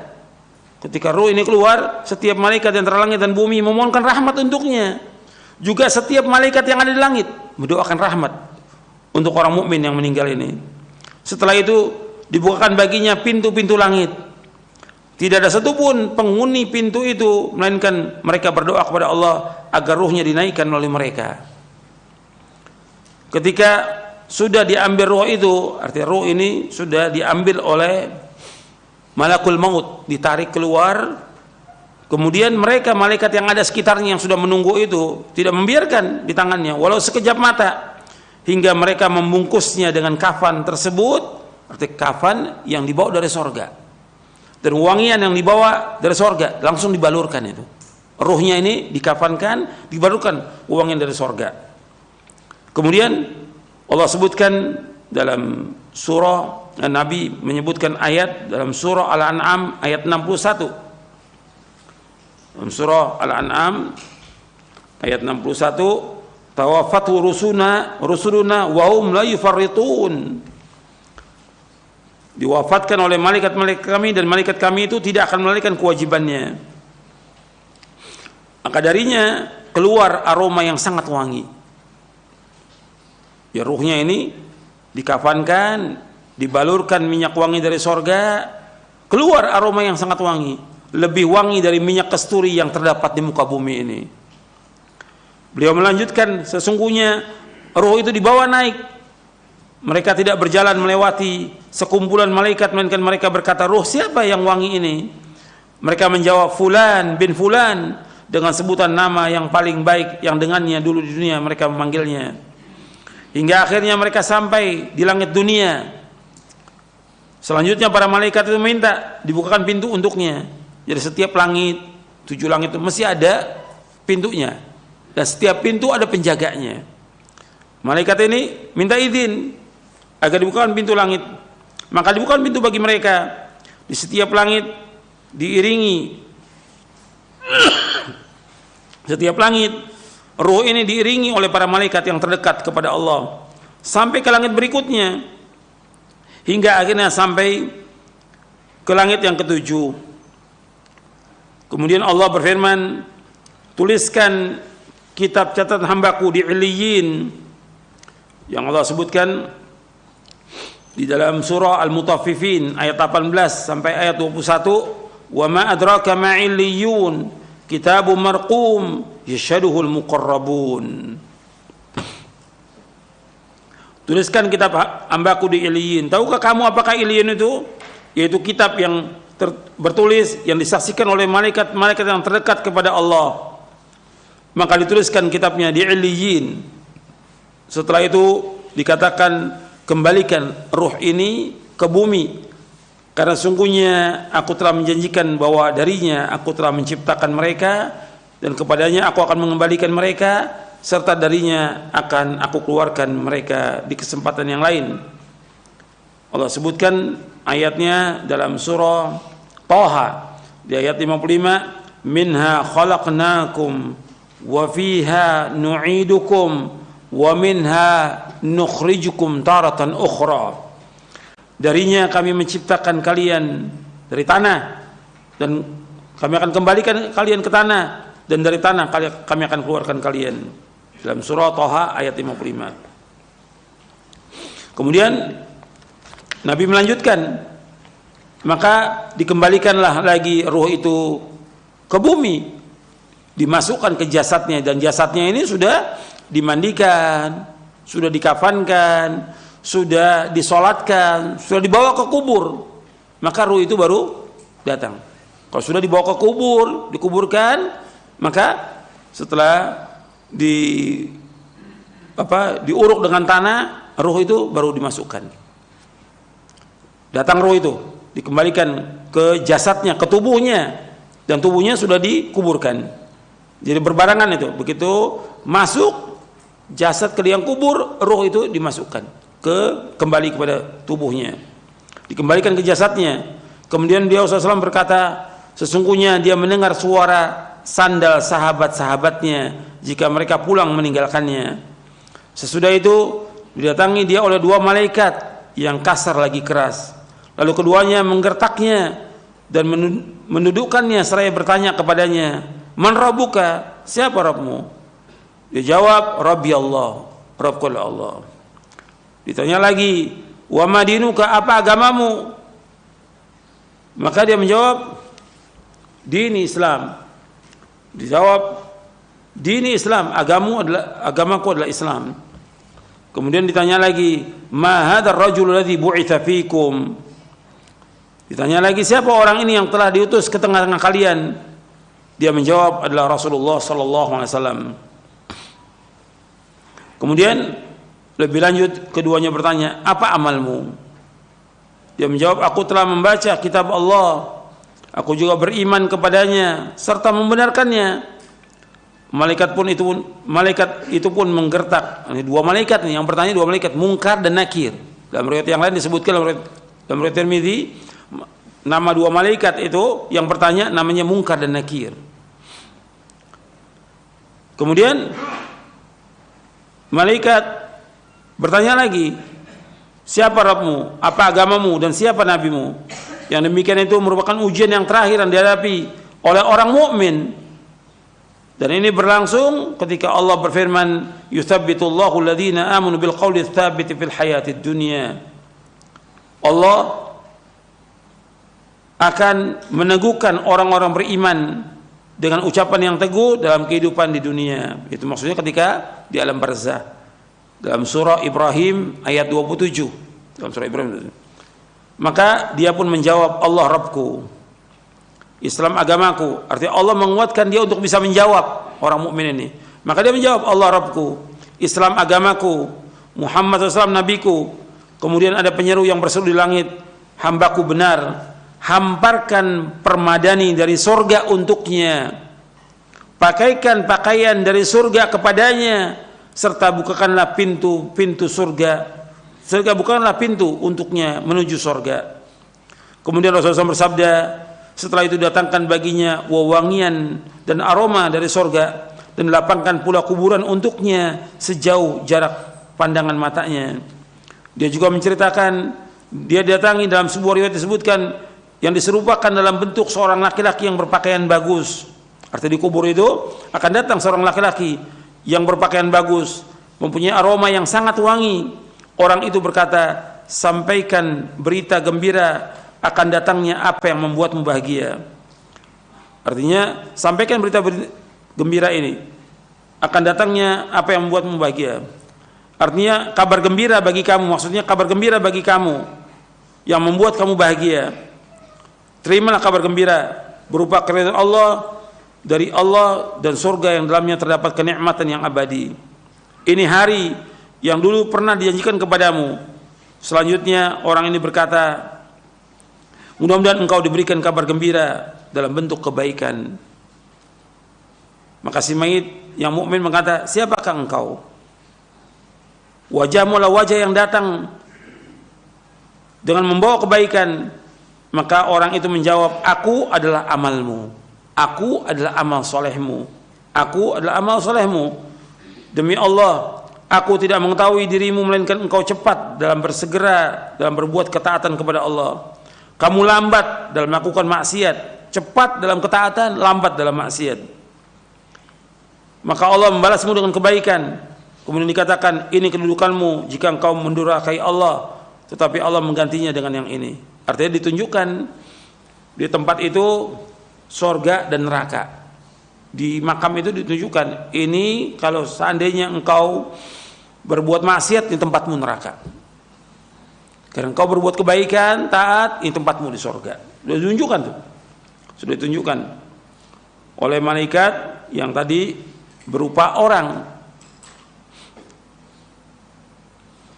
Ketika roh ini keluar, setiap malaikat yang antara langit dan bumi memohonkan rahmat untuknya. Juga setiap malaikat yang ada di langit mendoakan rahmat untuk orang mukmin yang meninggal ini. Setelah itu dibukakan baginya pintu-pintu langit. Tidak ada satupun penghuni pintu itu melainkan mereka berdoa kepada Allah agar ruhnya dinaikkan oleh mereka. Ketika sudah diambil roh itu, artinya roh ini sudah diambil oleh malakul maut, ditarik keluar. Kemudian mereka malaikat yang ada sekitarnya yang sudah menunggu itu tidak membiarkan di tangannya walau sekejap mata, hingga mereka membungkusnya dengan kafan tersebut. Arti kafan yang dibawa dari sorga dan wangian yang dibawa dari sorga, langsung dibalurkan itu. Ruhnya ini dikafankan, dibalurkan wangian dari sorga. Kemudian Allah sebutkan dalam surah, Nabi menyebutkan ayat dalam surah Al-An'am ayat 61. Dalam surah Al-An'am ayat 61, tawaffatu rusuluna wa hum la yufarritun. Diwafatkan oleh malaikat-malaikat kami, dan malaikat kami itu tidak akan melalaikan kewajibannya. maka darinya keluar aroma yang sangat wangi. Ya, ruhnya ini dikafankan, dibalurkan minyak wangi dari sorga, keluar aroma yang sangat wangi, lebih wangi dari minyak kasturi yang terdapat di muka bumi ini. Beliau melanjutkan, sesungguhnya ruh itu dibawa naik. Mereka tidak berjalan melewati sekumpulan malaikat, melainkan mereka berkata, ruh siapa yang wangi ini? Mereka menjawab, Fulan bin Fulan, dengan sebutan nama yang paling baik yang dengannya dulu di dunia mereka memanggilnya. Hingga akhirnya mereka sampai di langit dunia. Selanjutnya para malaikat itu minta dibukakan pintu untuknya. Jadi setiap langit, 7 langit itu mesti ada pintunya, dan setiap pintu ada penjaganya. Malaikat ini minta izin agar dibukakan pintu langit. Maka dibukakan pintu bagi mereka. Di setiap langit diiringi, setiap langit ruh ini diiringi oleh para malaikat yang terdekat kepada Allah sampai ke langit berikutnya, hingga akhirnya sampai ke langit yang ke-7. Kemudian Allah berfirman, tuliskan kitab catatan hambaku di Illiyin, yang Allah sebutkan di dalam surah Al-Mutaffifin ayat 18 sampai ayat 21, wa ma adraka ma illiyun kitabun marqum yashhaduhul muqarrabun. Tuliskan kitab hambaku di Illiyin. Tahukah kamu apakah Illiyin itu? Yaitu kitab yang bertulis, yang disaksikan oleh malaikat-malaikat yang terdekat kepada Allah. Maka dituliskan kitabnya di Illiyin. Setelah itu dikatakan, kembalikan ruh ini ke bumi, karena sungguhnya aku telah menjanjikan bahwa darinya aku telah menciptakan mereka, dan kepadanya aku akan mengembalikan mereka, serta darinya akan aku keluarkan mereka di kesempatan yang lain. Allah sebutkan ayatnya dalam surah Thaha di ayat 55, minha khalaqnakum wa fiha nu'idukum wa minha nukhrijukum taratan ukhra. Darinya kami menciptakan kalian dari tanah, dan kami akan kembalikan kalian ke tanah, dan dari tanah kami akan keluarkan kalian. Dalam surah Thaha ayat 55. Kemudian Nabi melanjutkan, maka dikembalikanlah lagi ruh itu ke bumi, dimasukkan ke jasadnya, dan jasadnya ini sudah dimandikan, sudah dikafankan, sudah disolatkan, sudah dibawa ke kubur, maka ruh itu baru datang. Kalau sudah dibawa ke kubur, dikuburkan, maka setelah diuruk dengan tanah, ruh itu baru dimasukkan. Datang ruh itu, dikembalikan ke jasadnya, ke tubuhnya, dan tubuhnya sudah dikuburkan. Jadi berbarengan itu, begitu masuk jasad ke liang kubur, ruh itu dimasukkan kembali kepada tubuhnya, dikembalikan ke jasadnya. Kemudian beliau SAW berkata, sesungguhnya dia mendengar suara sandal sahabat-sahabatnya jika mereka pulang meninggalkannya. Sesudah itu didatangi dia oleh 2 malaikat yang kasar lagi keras, lalu keduanya menggertaknya dan mendudukkannya seraya bertanya kepadanya, man rabbuka, siapa Rabbmu? Dia jawab, Rabbi Allah, Rabbku Allah. Ditanya lagi, wa madinuka, apa agamamu? Maka dia menjawab, dini Islam. Dijawab, dini Islam, agamaku adalah Islam. Kemudian ditanya lagi, ma hadzal rajul ladzi bu'itsa fikum? Ditanya lagi, siapa orang ini yang telah diutus ke tengah-tengah kalian? Dia menjawab, adalah Rasulullah sallallahu alaihi wasallam. Kemudian lebih lanjut, keduanya bertanya, apa amalmu? Dia menjawab, aku telah membaca kitab Allah, aku juga beriman kepadanya serta membenarkannya. Malaikat itu pun menggertak. Ini 2 malaikat nih, yang bertanya 2 malaikat, Munkar dan Nakir. Dalam riwayat yang lain disebutkan dalam riwayat Tirmidzi, nama 2 malaikat itu yang bertanya namanya Munkar dan Nakir. Kemudian malaikat bertanya lagi, siapa Rabbmu, apa agamamu, dan siapa nabimu? Yang demikian itu merupakan ujian yang terakhir yang dihadapi oleh orang mukmin. Dan ini berlangsung ketika Allah berfirman, "Yutsabbitullahu alladhina amanu bil qawli tsabiti fil hayatid dunya." Allah akan meneguhkan orang-orang beriman dengan ucapan yang teguh dalam kehidupan di dunia. Itu maksudnya ketika di alam barzah. Dalam surah Ibrahim ayat 27. Dalam surah Ibrahim. Maka dia pun menjawab, Allah Rabbku, Islam agamaku. Artinya Allah menguatkan dia untuk bisa menjawab orang mukmin ini. Maka dia menjawab, Allah Rabbku, Islam agamaku, Muhammad SAW nabiku. Kemudian ada penyeru yang berseru di langit, hambaku benar, hamparkan permadani dari surga untuknya, pakaikan pakaian dari surga kepadanya, serta bukakanlah pintu-pintu surga, bukakanlah pintu untuknya menuju surga. Kemudian Rasulullah SAW bersabda, setelah itu datangkan baginya wewangian dan aroma dari surga, dan lapangkan pula kuburan untuknya sejauh jarak pandangan matanya. Dia juga menceritakan, dia datangi dalam sebuah riwayat disebutkan, yang diserupakan dalam bentuk seorang laki-laki yang berpakaian bagus. Artinya di kubur itu akan datang seorang laki-laki yang berpakaian bagus, mempunyai aroma yang sangat wangi. Orang itu berkata, sampaikan berita gembira akan datangnya apa yang membuatmu bahagia. Artinya, sampaikan berita gembira ini, akan datangnya apa yang membuatmu bahagia. Artinya kabar gembira bagi kamu, maksudnya kabar gembira bagi kamu yang membuat kamu bahagia. Terimalah kabar gembira berupa keridhaan Allah, dari Allah dan surga yang dalamnya terdapat kenikmatan yang abadi. Ini hari yang dulu pernah dijanjikan kepadamu. Selanjutnya orang ini berkata, mudah-mudahan engkau diberikan kabar gembira dalam bentuk kebaikan. Maka si mayit yang mukmin berkata, siapakah engkau? Wajahmu lah wajah yang datang dengan membawa kebaikan. Maka orang itu menjawab, aku adalah amalmu, aku adalah amal solehmu, aku adalah amal solehmu. Demi Allah, aku tidak mengetahui dirimu melainkan engkau cepat dalam bersegera dalam berbuat ketaatan kepada Allah. Kamu lambat dalam melakukan maksiat, cepat dalam ketaatan, lambat dalam maksiat. Maka Allah membalasmu dengan kebaikan. Kemudian dikatakan, ini kedudukanmu jika engkau mendurhakai Allah, tetapi Allah menggantinya dengan yang ini. Artinya ditunjukkan di tempat itu sorga dan neraka. Di makam itu ditunjukkan, ini kalau seandainya engkau berbuat maksiat, di tempatmu neraka. Karena engkau berbuat kebaikan, taat, ini tempatmu di sorga. Sudah ditunjukkan tuh. Sudah ditunjukkan oleh malaikat yang tadi berupa orang.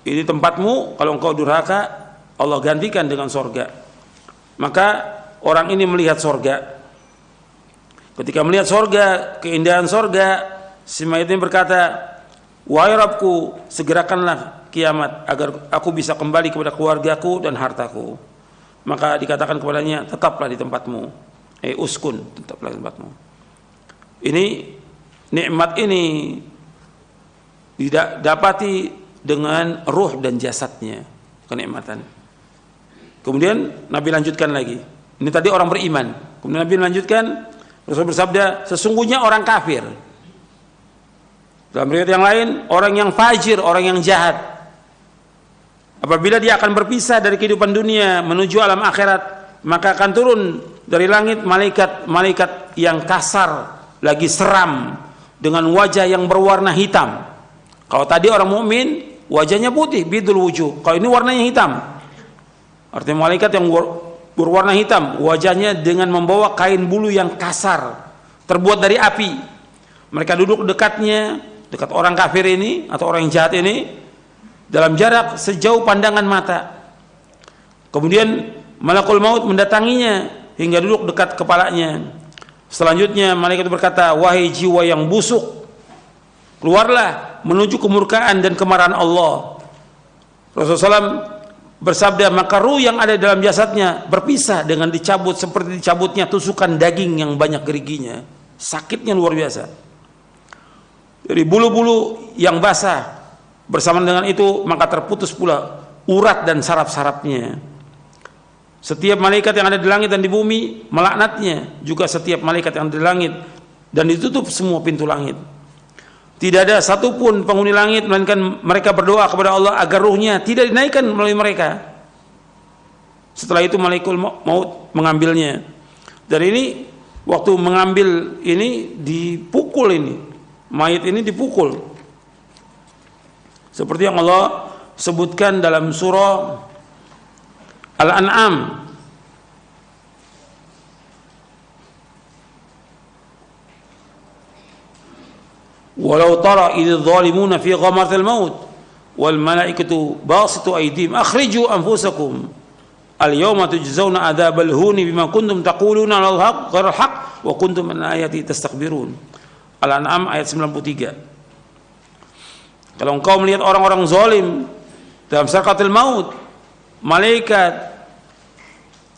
Ini tempatmu, kalau engkau durhaka, Allah gantikan dengan sorga. Maka orang ini melihat sorga. Ketika melihat sorga, keindahan sorga, si mayit ini berkata, wahai Rabbku, segerakanlah kiamat agar aku bisa kembali kepada keluargaku dan hartaku. Maka dikatakan kepadanya, tetaplah di tempatmu. Uskun, tetaplah di tempatmu. Ini nikmat ini didapati dengan ruh dan jasadnya, kenikmatan. Kemudian Nabi lanjutkan lagi. Ini tadi orang beriman. Kemudian Nabi lanjutkan, Rasul bersabda, sesungguhnya orang kafir. Dalam riwayat yang lain, orang yang fajir, orang yang jahat. Apabila dia akan berpisah dari kehidupan dunia menuju alam akhirat, maka akan turun dari langit malaikat yang kasar, lagi seram, dengan wajah yang berwarna hitam. Kalau tadi orang mukmin wajahnya putih, bidul wujuh. Kalau ini warnanya hitam. Artinya malaikat yang berwarna hitam, wajahnya dengan membawa kain bulu yang kasar, terbuat dari api. Mereka duduk dekatnya, dekat orang kafir ini atau orang yang jahat ini, dalam jarak sejauh pandangan mata. Kemudian malakul maut mendatanginya hingga duduk dekat kepalanya. Selanjutnya malaikat berkata, wahai jiwa yang busuk, keluarlah menuju kemurkaan dan kemarahan Allah. Rasulullah SAW bersabda, maka ruh yang ada dalam jasadnya berpisah dengan dicabut seperti dicabutnya tusukan daging yang banyak geriginya. Sakitnya luar biasa. Dari bulu-bulu yang basah, bersama dengan itu maka terputus pula urat dan saraf-sarafnya. Setiap malaikat yang ada di langit dan di bumi melaknatnya, juga setiap malaikat yang ada di langit dan ditutup semua pintu langit. Tidak ada satupun penghuni langit melainkan mereka berdoa kepada Allah agar ruhnya tidak dinaikkan melalui mereka. Setelah itu malaikat maut mengambilnya. Dan ini waktu mengambil ini dipukul, ini mayat ini dipukul. Seperti yang Allah sebutkan dalam surah Al-An'am. Walau tara idh zalimuna fi ghamaratil maut wal malaikatu basitu aydihim akhriju anfusakum al yawma tujzauna adzabal huni bima kuntum taquluna al haqq ghairal haqq wa kuntum an ayati tastakbirun. Al-An'am ayat 93. Kalau engkau melihat orang-orang zalim dalam sakaratul maut, malaikat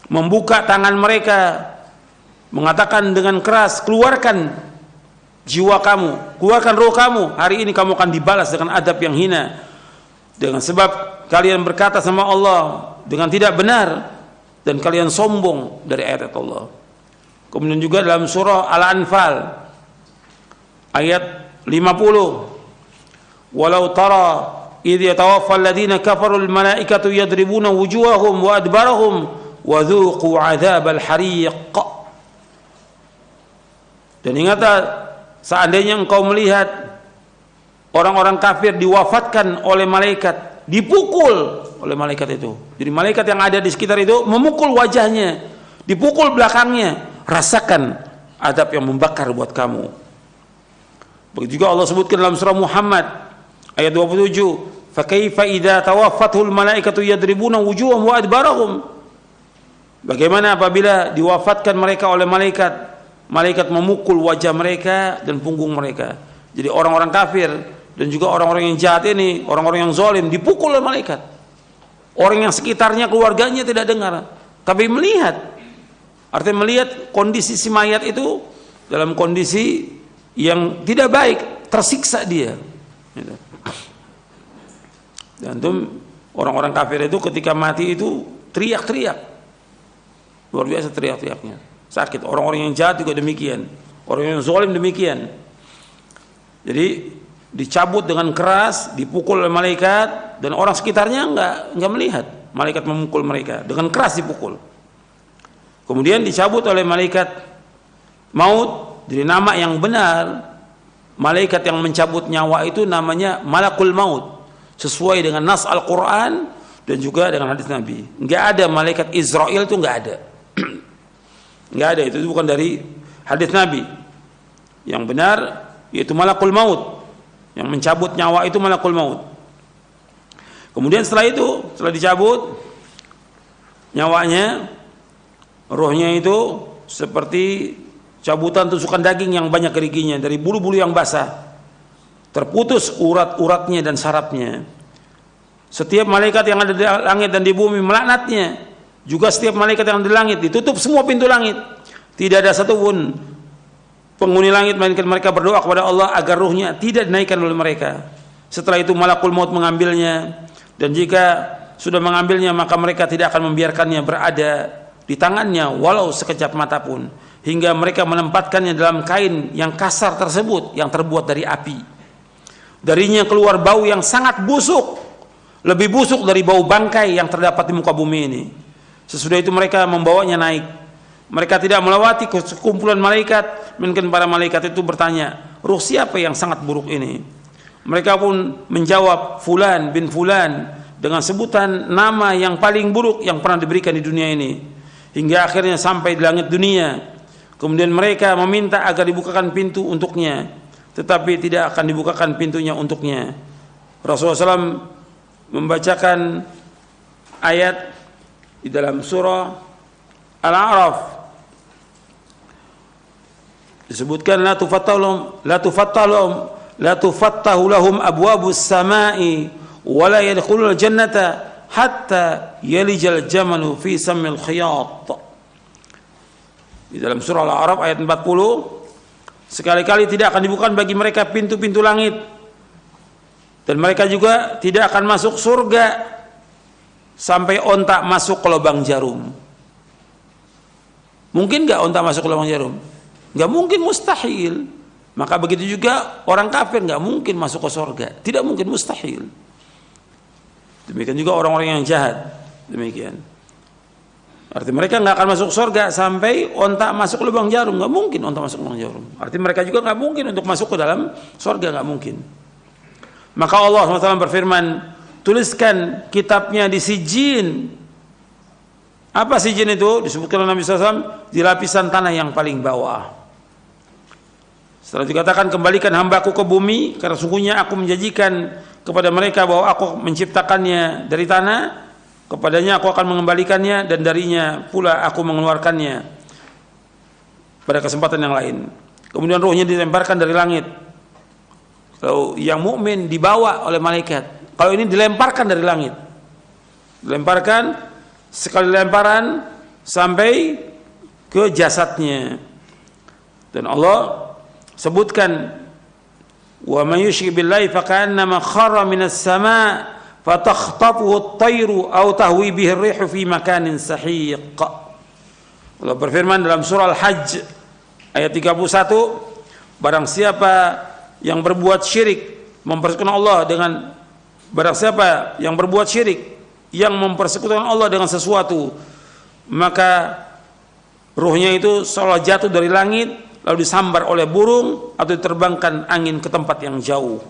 membuka tangan mereka mengatakan dengan keras, keluarkan jiwa kamu, keluarkan roh kamu, hari ini kamu akan dibalas dengan adab yang hina, dengan sebab kalian berkata sama Allah dengan tidak benar dan kalian sombong dari ayat Allah. Kemudian juga dalam surah Al-Anfal ayat 50, walau tara idh yatawaffa alladhina kafaru al-malaikatu yadribuna wujuhahum wa adbarahum wa dhuqu adzabal hariq. Dan ingatlah seandainya engkau melihat orang-orang kafir diwafatkan oleh malaikat, dipukul oleh malaikat itu. Jadi malaikat yang ada di sekitar itu memukul wajahnya, dipukul belakangnya. Rasakan adab yang membakar buat kamu. Begitu juga Allah sebutkan dalam surah Muhammad ayat 27, fa kaifa idza tawaffathul malaikatu yadribuna wujuhahum wa adbarahum. Bagaimana apabila diwafatkan mereka oleh malaikat, malaikat memukul wajah mereka dan punggung mereka. Jadi orang-orang kafir dan juga orang-orang yang jahat ini, orang-orang yang zalim dipukul oleh malaikat. Orang yang sekitarnya, keluarganya tidak dengar, tapi melihat. Artinya melihat kondisi si mayat itu dalam kondisi yang tidak baik, tersiksa dia. Dan itu orang-orang kafir itu ketika mati itu teriak-teriak, luar biasa teriak-teriaknya. Sakit. Orang-orang yang jahat juga demikian, orang yang zalim demikian. Jadi dicabut dengan keras, dipukul oleh malaikat, dan orang sekitarnya enggak melihat malaikat memukul mereka, dengan keras dipukul. Kemudian dicabut oleh malaikat maut. Jadi nama yang benar malaikat yang mencabut nyawa itu namanya malakul maut, sesuai dengan nas Al-Quran dan juga dengan hadis Nabi. Enggak ada malaikat Israel, itu enggak ada. Enggak ada, itu bukan dari hadis Nabi. Yang benar yaitu malakul maut, yang mencabut nyawa itu malakul maut. Kemudian setelah itu, setelah dicabut nyawanya, rohnya itu seperti cabutan tusukan daging yang banyak geriginya dari bulu-bulu yang basah, terputus urat-uratnya dan sarafnya. Setiap malaikat yang ada di langit dan di bumi melaknatnya. Juga setiap malaikat yang di langit, ditutup semua pintu langit. Tidak ada satupun penghuni langit melainkan mereka berdoa kepada Allah agar ruhnya tidak dinaikkan oleh mereka. Setelah itu malakul maut mengambilnya, dan jika sudah mengambilnya maka mereka tidak akan membiarkannya berada di tangannya walau sekejap mata pun, hingga mereka menempatkannya dalam kain yang kasar tersebut yang terbuat dari api. Darinya keluar bau yang sangat busuk, lebih busuk dari bau bangkai yang terdapat di muka bumi ini. Sesudah itu mereka membawanya naik. Mereka tidak melewati sekumpulan malaikat, melainkan para malaikat itu bertanya, ruh siapa yang sangat buruk ini? Mereka pun menjawab, Fulan bin Fulan, dengan sebutan nama yang paling buruk yang pernah diberikan di dunia ini. Hingga akhirnya sampai di langit dunia. Kemudian mereka meminta agar dibukakan pintu untuknya, tetapi tidak akan dibukakan pintunya untuknya. Rasulullah SAW membacakan ayat di dalam surah Al-A'raf, disebutkan la tufattahu lahum abwabus samai wa la yadkhulul jannata hatta yalijal jamalu fi sammil khiyat. Di dalam surah Al-A'raf ayat 40, sekali-kali tidak akan dibuka bagi mereka pintu-pintu langit, dan mereka juga tidak akan masuk surga sampai onta masuk ke lubang jarum. Mungkin nggak onta masuk ke lubang jarum? nggak mungkin, mustahil. Maka begitu juga orang kafir nggak mungkin masuk ke surga, tidak mungkin, mustahil. Demikian juga orang-orang yang jahat, demikian. Arti mereka nggak akan masuk surga sampai onta masuk lubang jarum, nggak mungkin onta masuk lubang jarum. Arti mereka juga nggak mungkin untuk masuk ke dalam surga, nggak mungkin. Maka Allah SWT berfirman, tuliskan kitabnya di sijin. Apa sijin itu? Disebutkan oleh Nabi SAW, di lapisan tanah yang paling bawah. Setelah dikatakan, kembalikan hambaku ke bumi, karena sungguhnya aku menjanjikan kepada mereka bahwa aku menciptakannya dari tanah, kepadanya aku akan mengembalikannya, dan darinya pula aku mengeluarkannya pada kesempatan yang lain. Kemudian ruhnya dilemparkan dari langit. Kalau yang mukmin dibawa oleh malaikat, kalau ini dilemparkan dari langit, dilemparkan sekali lemparan sampai ke jasadnya. Dan Allah sebutkan, wa may yusyrik billahi fakannama kharra minas sama' fatakhtafuhu at-tayru aw tahwi bihi ar-rihu fi makanin sahiq. Allah berfirman dalam surah Al-Hajj ayat 31, barang siapa yang berbuat syirik mempersekutukan Allah dengan, barang siapa yang berbuat syirik yang mempersekutukan Allah dengan sesuatu, maka ruhnya itu seolah jatuh dari langit lalu disambar oleh burung atau diterbangkan angin ke tempat yang jauh.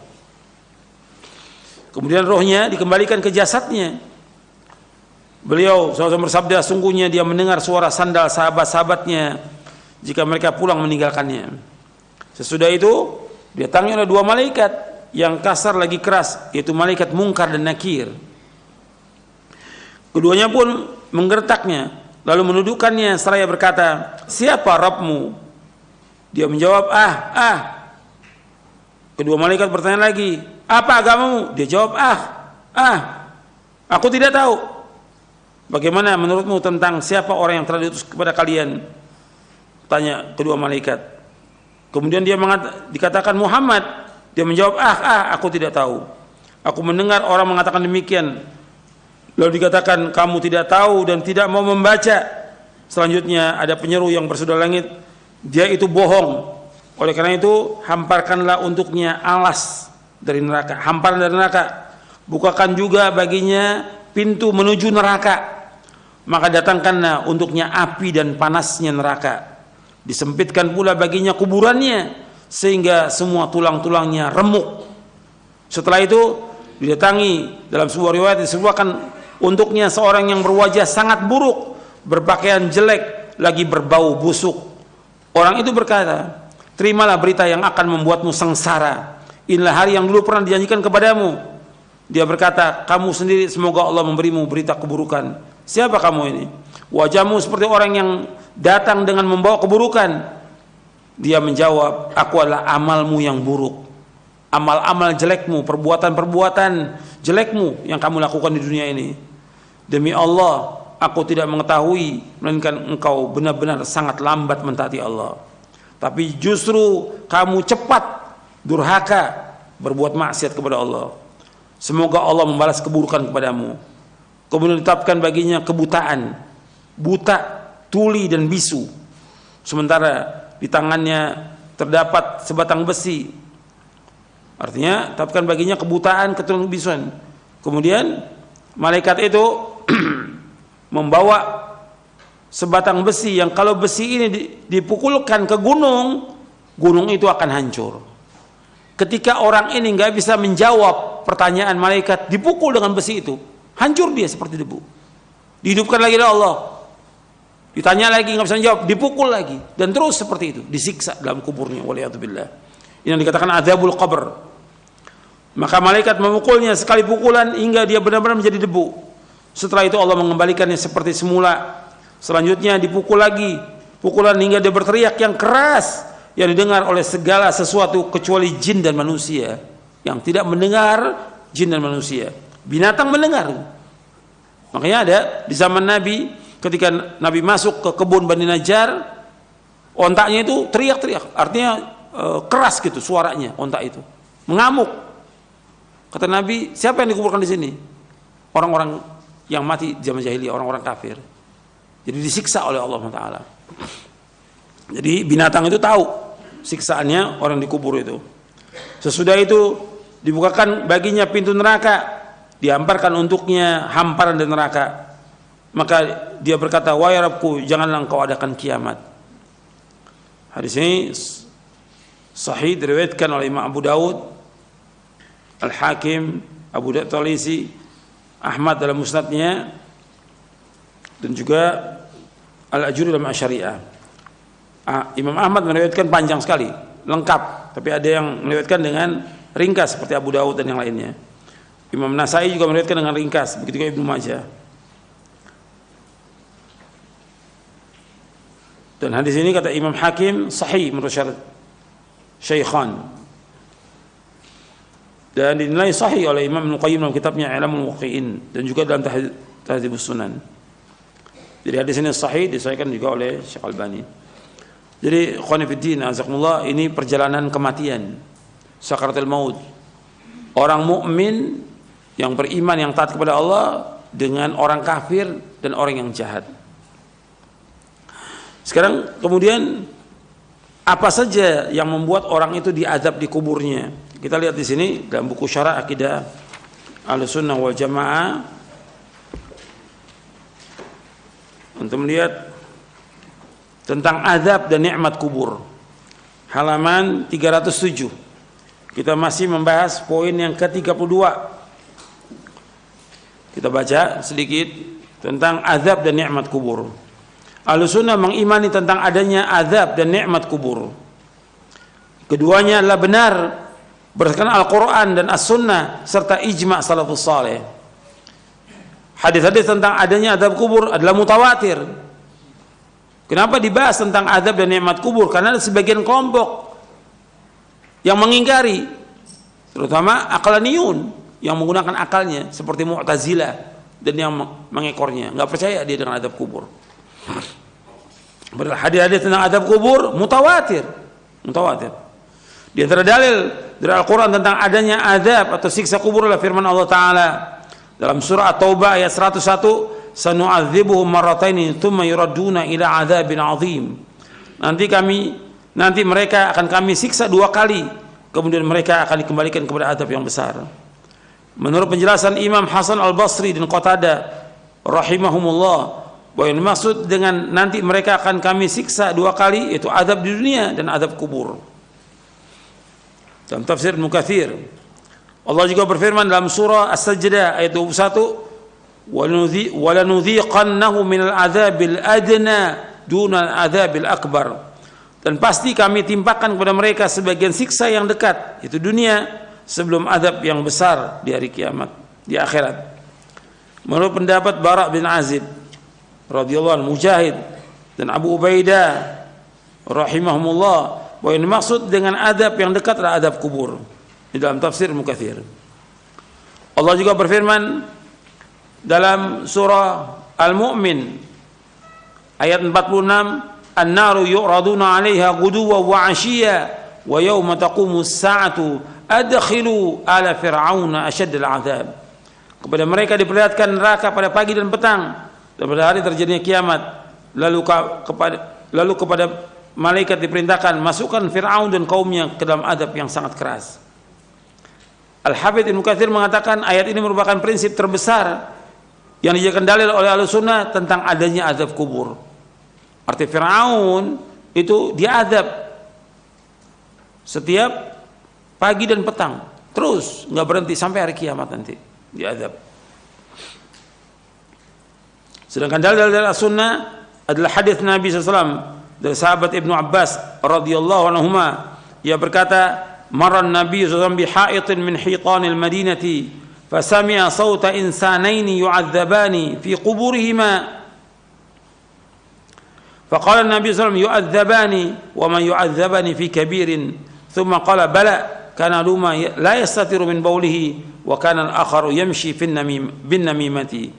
Kemudian rohnya dikembalikan ke jasadnya. Beliau SAW bersabda, sungguhnya dia mendengar suara sandal sahabat-sahabatnya jika mereka pulang meninggalkannya. Sesudah itu didatangi oleh dua malaikat yang kasar lagi keras, yaitu malaikat Munkar dan Nakir. Keduanya pun menggertaknya lalu menundukkannya seraya berkata, siapa Rabbmu? Dia menjawab, Kedua malaikat bertanya lagi, apa agamamu? Dia jawab, aku tidak tahu. Bagaimana menurutmu tentang siapa orang yang telah diutus kepada kalian? Tanya kedua malaikat. Kemudian dia dikatakan Muhammad. Dia menjawab, aku tidak tahu. Aku mendengar orang mengatakan demikian. Lalu dikatakan, kamu tidak tahu dan tidak mau membaca. Selanjutnya ada penyeru yang bersudah langit, dia itu bohong. Oleh karena itu hamparkanlah untuknya alas dari neraka, hamparan dari neraka. Bukakan juga baginya pintu menuju neraka. Maka datangkanlah untuknya api dan panasnya neraka. Disempitkan pula baginya kuburannya sehingga semua tulang-tulangnya remuk. Setelah itu didatangi, dalam sebuah riwayat disebutkan untuknya seorang yang berwajah sangat buruk, berpakaian jelek, lagi berbau busuk. Orang itu berkata, terimalah berita yang akan membuatmu sengsara. Inilah hari yang dulu pernah dijanjikan kepadamu. Dia berkata, kamu sendiri semoga Allah memberimu berita keburukan. Siapa kamu ini? Wajahmu seperti orang yang datang dengan membawa keburukan. Dia menjawab, aku adalah amalmu yang buruk. Amal-amal jelekmu, perbuatan-perbuatan jelekmu yang kamu lakukan di dunia ini. Demi Allah, aku tidak mengetahui, melainkan engkau benar-benar sangat lambat mentaati Allah. Tapi justru kamu cepat durhaka berbuat maksiat kepada Allah. Semoga Allah membalas keburukan kepadamu. Kemudian ditetapkan baginya kebutaan, buta, tuli dan bisu. Sementara di tangannya terdapat sebatang besi. Artinya tetapkan baginya kebutaan, keturunan bisuan. Kemudian malaikat itu membawa sebatang besi yang kalau besi ini dipukulkan ke gunung, gunung itu akan hancur. Ketika orang ini nggak bisa menjawab pertanyaan malaikat, dipukul dengan besi itu, hancur dia seperti debu. Dihidupkan lagi oleh Allah. Ditanya lagi nggak bisa menjawab, dipukul lagi dan terus seperti itu, disiksa dalam kuburnya. Waliyadzubillah. Ini yang dikatakan adzabul qabr. Maka malaikat memukulnya sekali pukulan hingga dia benar-benar menjadi debu. Setelah itu Allah mengembalikannya seperti semula. Selanjutnya dipukul lagi, pukulan hingga dia berteriak yang keras yang didengar oleh segala sesuatu kecuali jin dan manusia. Yang tidak mendengar, jin dan manusia. Binatang mendengar. Makanya ada di zaman Nabi, ketika Nabi masuk ke kebun Bani Najjar, ontaknya itu teriak-teriak, artinya keras gitu suaranya, ontak itu mengamuk. Kata Nabi, siapa yang dikuburkan di sini? Orang-orang yang mati zaman jahiliyah, orang-orang kafir. Jadi disiksa oleh Allah Taala. Jadi binatang itu tahu siksaannya orang dikubur itu. Sesudah itu dibukakan baginya pintu neraka, dihamparkan untuknya hamparan dari neraka. Maka dia berkata, wahai Rabbku, janganlah engkau adakan kiamat. Hadis ini sahih, diriwayatkan oleh Imam Abu Daud, Al-Hakim, Abu Daud Talisi, Ahmad dalam musnadnya, dan juga Al-Ajuri dalam Asyariah. Imam Ahmad meriwayatkan panjang sekali, lengkap, tapi ada yang meriwayatkan dengan ringkas seperti Abu Daud dan yang lainnya. Imam Nasai juga meriwayatkan dengan ringkas, begitu juga Ibnu Majah. Dan hadis ini kata Imam Hakim sahih menurut syarat Syaikhan. Dan dinilai sahih oleh Imam Ibnu Qayyim dalam kitabnya I'lamul Muwaqqi'in dan juga dalam Tahdhibus Sunan. Jadi hadis ini sahih, disahihkan juga oleh Syekh Albani. Jadi ikhwan fillah azakumullah, ini perjalanan kematian, sakaratul maut. Orang mukmin yang beriman, yang taat kepada Allah, dengan orang kafir dan orang yang jahat. Sekarang kemudian apa saja yang membuat orang itu diazab di kuburnya? Kita lihat di sini dalam buku Syarah Aqidah Ahlussunnah wal Jamaah, untuk melihat tentang azab dan nikmat kubur. Halaman 307. Kita masih membahas poin yang ke-32. Kita baca sedikit tentang azab dan nikmat kubur. Ahlussunnah mengimani tentang adanya azab dan nikmat kubur. Keduanya adalah benar berdasarkan Al-Quran dan As-Sunnah serta ijma' salafus saleh. Hadis-hadis tentang adanya azab kubur adalah mutawatir. Kenapa dibahas tentang azab dan nikmat kubur? Karena ada sebagian kelompok yang mengingkari, terutama aqlaniyun yang menggunakan akalnya seperti Mu'tazilah dan yang mengekornya, nggak percaya dia dengan azab kubur. Padahal hadis-hadis tentang azab kubur mutawatir. Di antara dalil dari Al-Quran tentang adanya azab atau siksa kubur adalah firman Allah Ta'ala dalam surah At-Taubah ayat 101, sanu'adzibuhum marrataini tsumma yuradduna ila adzabin 'adzim. Nanti mereka akan kami siksa 2 kali, kemudian mereka akan dikembalikan kepada azab yang besar. Menurut penjelasan Imam Hasan Al-Basri dan Qatadah rahimahumullah, bahwa yang dimaksud dengan nanti mereka akan kami siksa 2 kali itu azab di dunia dan azab kubur. Dalam tafsir Ibnu Katsir, Allah juga berfirman dalam surah As-Sajdah ayat 21, وَلَنُذِيقَنَّهُ مِنَ الْعَذَابِ الْأَدْنَى دُونَ الْعَذَابِ الْأَكْبَرِ. Dan pasti kami timpakan kepada mereka sebagian siksa yang dekat, itu dunia, sebelum azab yang besar di hari kiamat, di akhirat. Menurut pendapat Bara' bin Azib radhiyallahu anhu, Mujahid dan Abu Ubaidah rahimahumullah, bahwa yang dimaksud dengan azab yang dekat adalah azab kubur. Di dalam tafsir Ibnu Katsir, Allah juga berfirman dalam surah Al-Mu'min ayat 46, an-naru yu'raduna 'alaiha ghuduwwan wa 'ashiyya wa yawma taqumu as-sa'atu adkhilu ala fir'auna ashadd al-'adzab. Kepada mereka diperlihatkan neraka pada pagi dan petang, dan pada hari terjadinya kiamat, lalu kepada malaikat diperintahkan, masukkan Fir'aun dan kaumnya ke dalam azab yang sangat keras. Al-Hafidz Ibnu Katsir mengatakan ayat ini merupakan prinsip terbesar yang dijadikan dalil oleh Ahlussunnah tentang adanya azab kubur. Arti Fir'aun itu diazab setiap pagi dan petang, terus nggak berhenti sampai hari kiamat nanti diazab. Sedangkan dalil dari Ahlussunnah adalah hadis Nabi SAW dari sahabat Ibnu Abbas radhiyallahu anhuma, ia berkata, maran Nabi SAW bihaitin min hitanil Madinati fasami'a sawta insanaini yu'adzabani fi quburihima faqala Nabi SAW yu'adzabani wa man yu'adzabani fi kabirin thumma qala bala kana luma la yastatiru min bawlihi wa kana al-akharu yamshi bin namimati.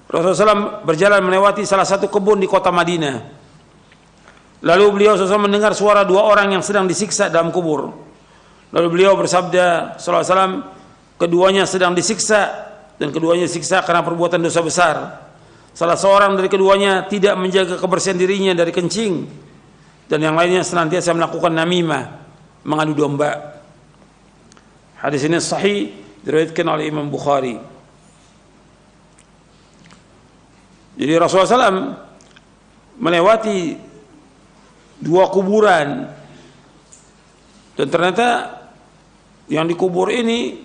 Rasulullah SAW berjalan melewati salah satu kebun di kota Madinah. Lalu beliau SAW mendengar suara 2 orang yang sedang disiksa dalam kubur. Lalu beliau bersabda sallallahu alaihi wasallam, keduanya sedang disiksa dan keduanya disiksa karena perbuatan dosa besar. Salah seorang dari keduanya tidak menjaga kebersihan dirinya dari kencing dan yang lainnya senantiasa melakukan namimah, mengadu domba. Hadis ini sahih, diriwayatkan oleh Imam Bukhari. Jadi Rasulullah SAW melewati 2 kuburan, dan ternyata yang dikubur ini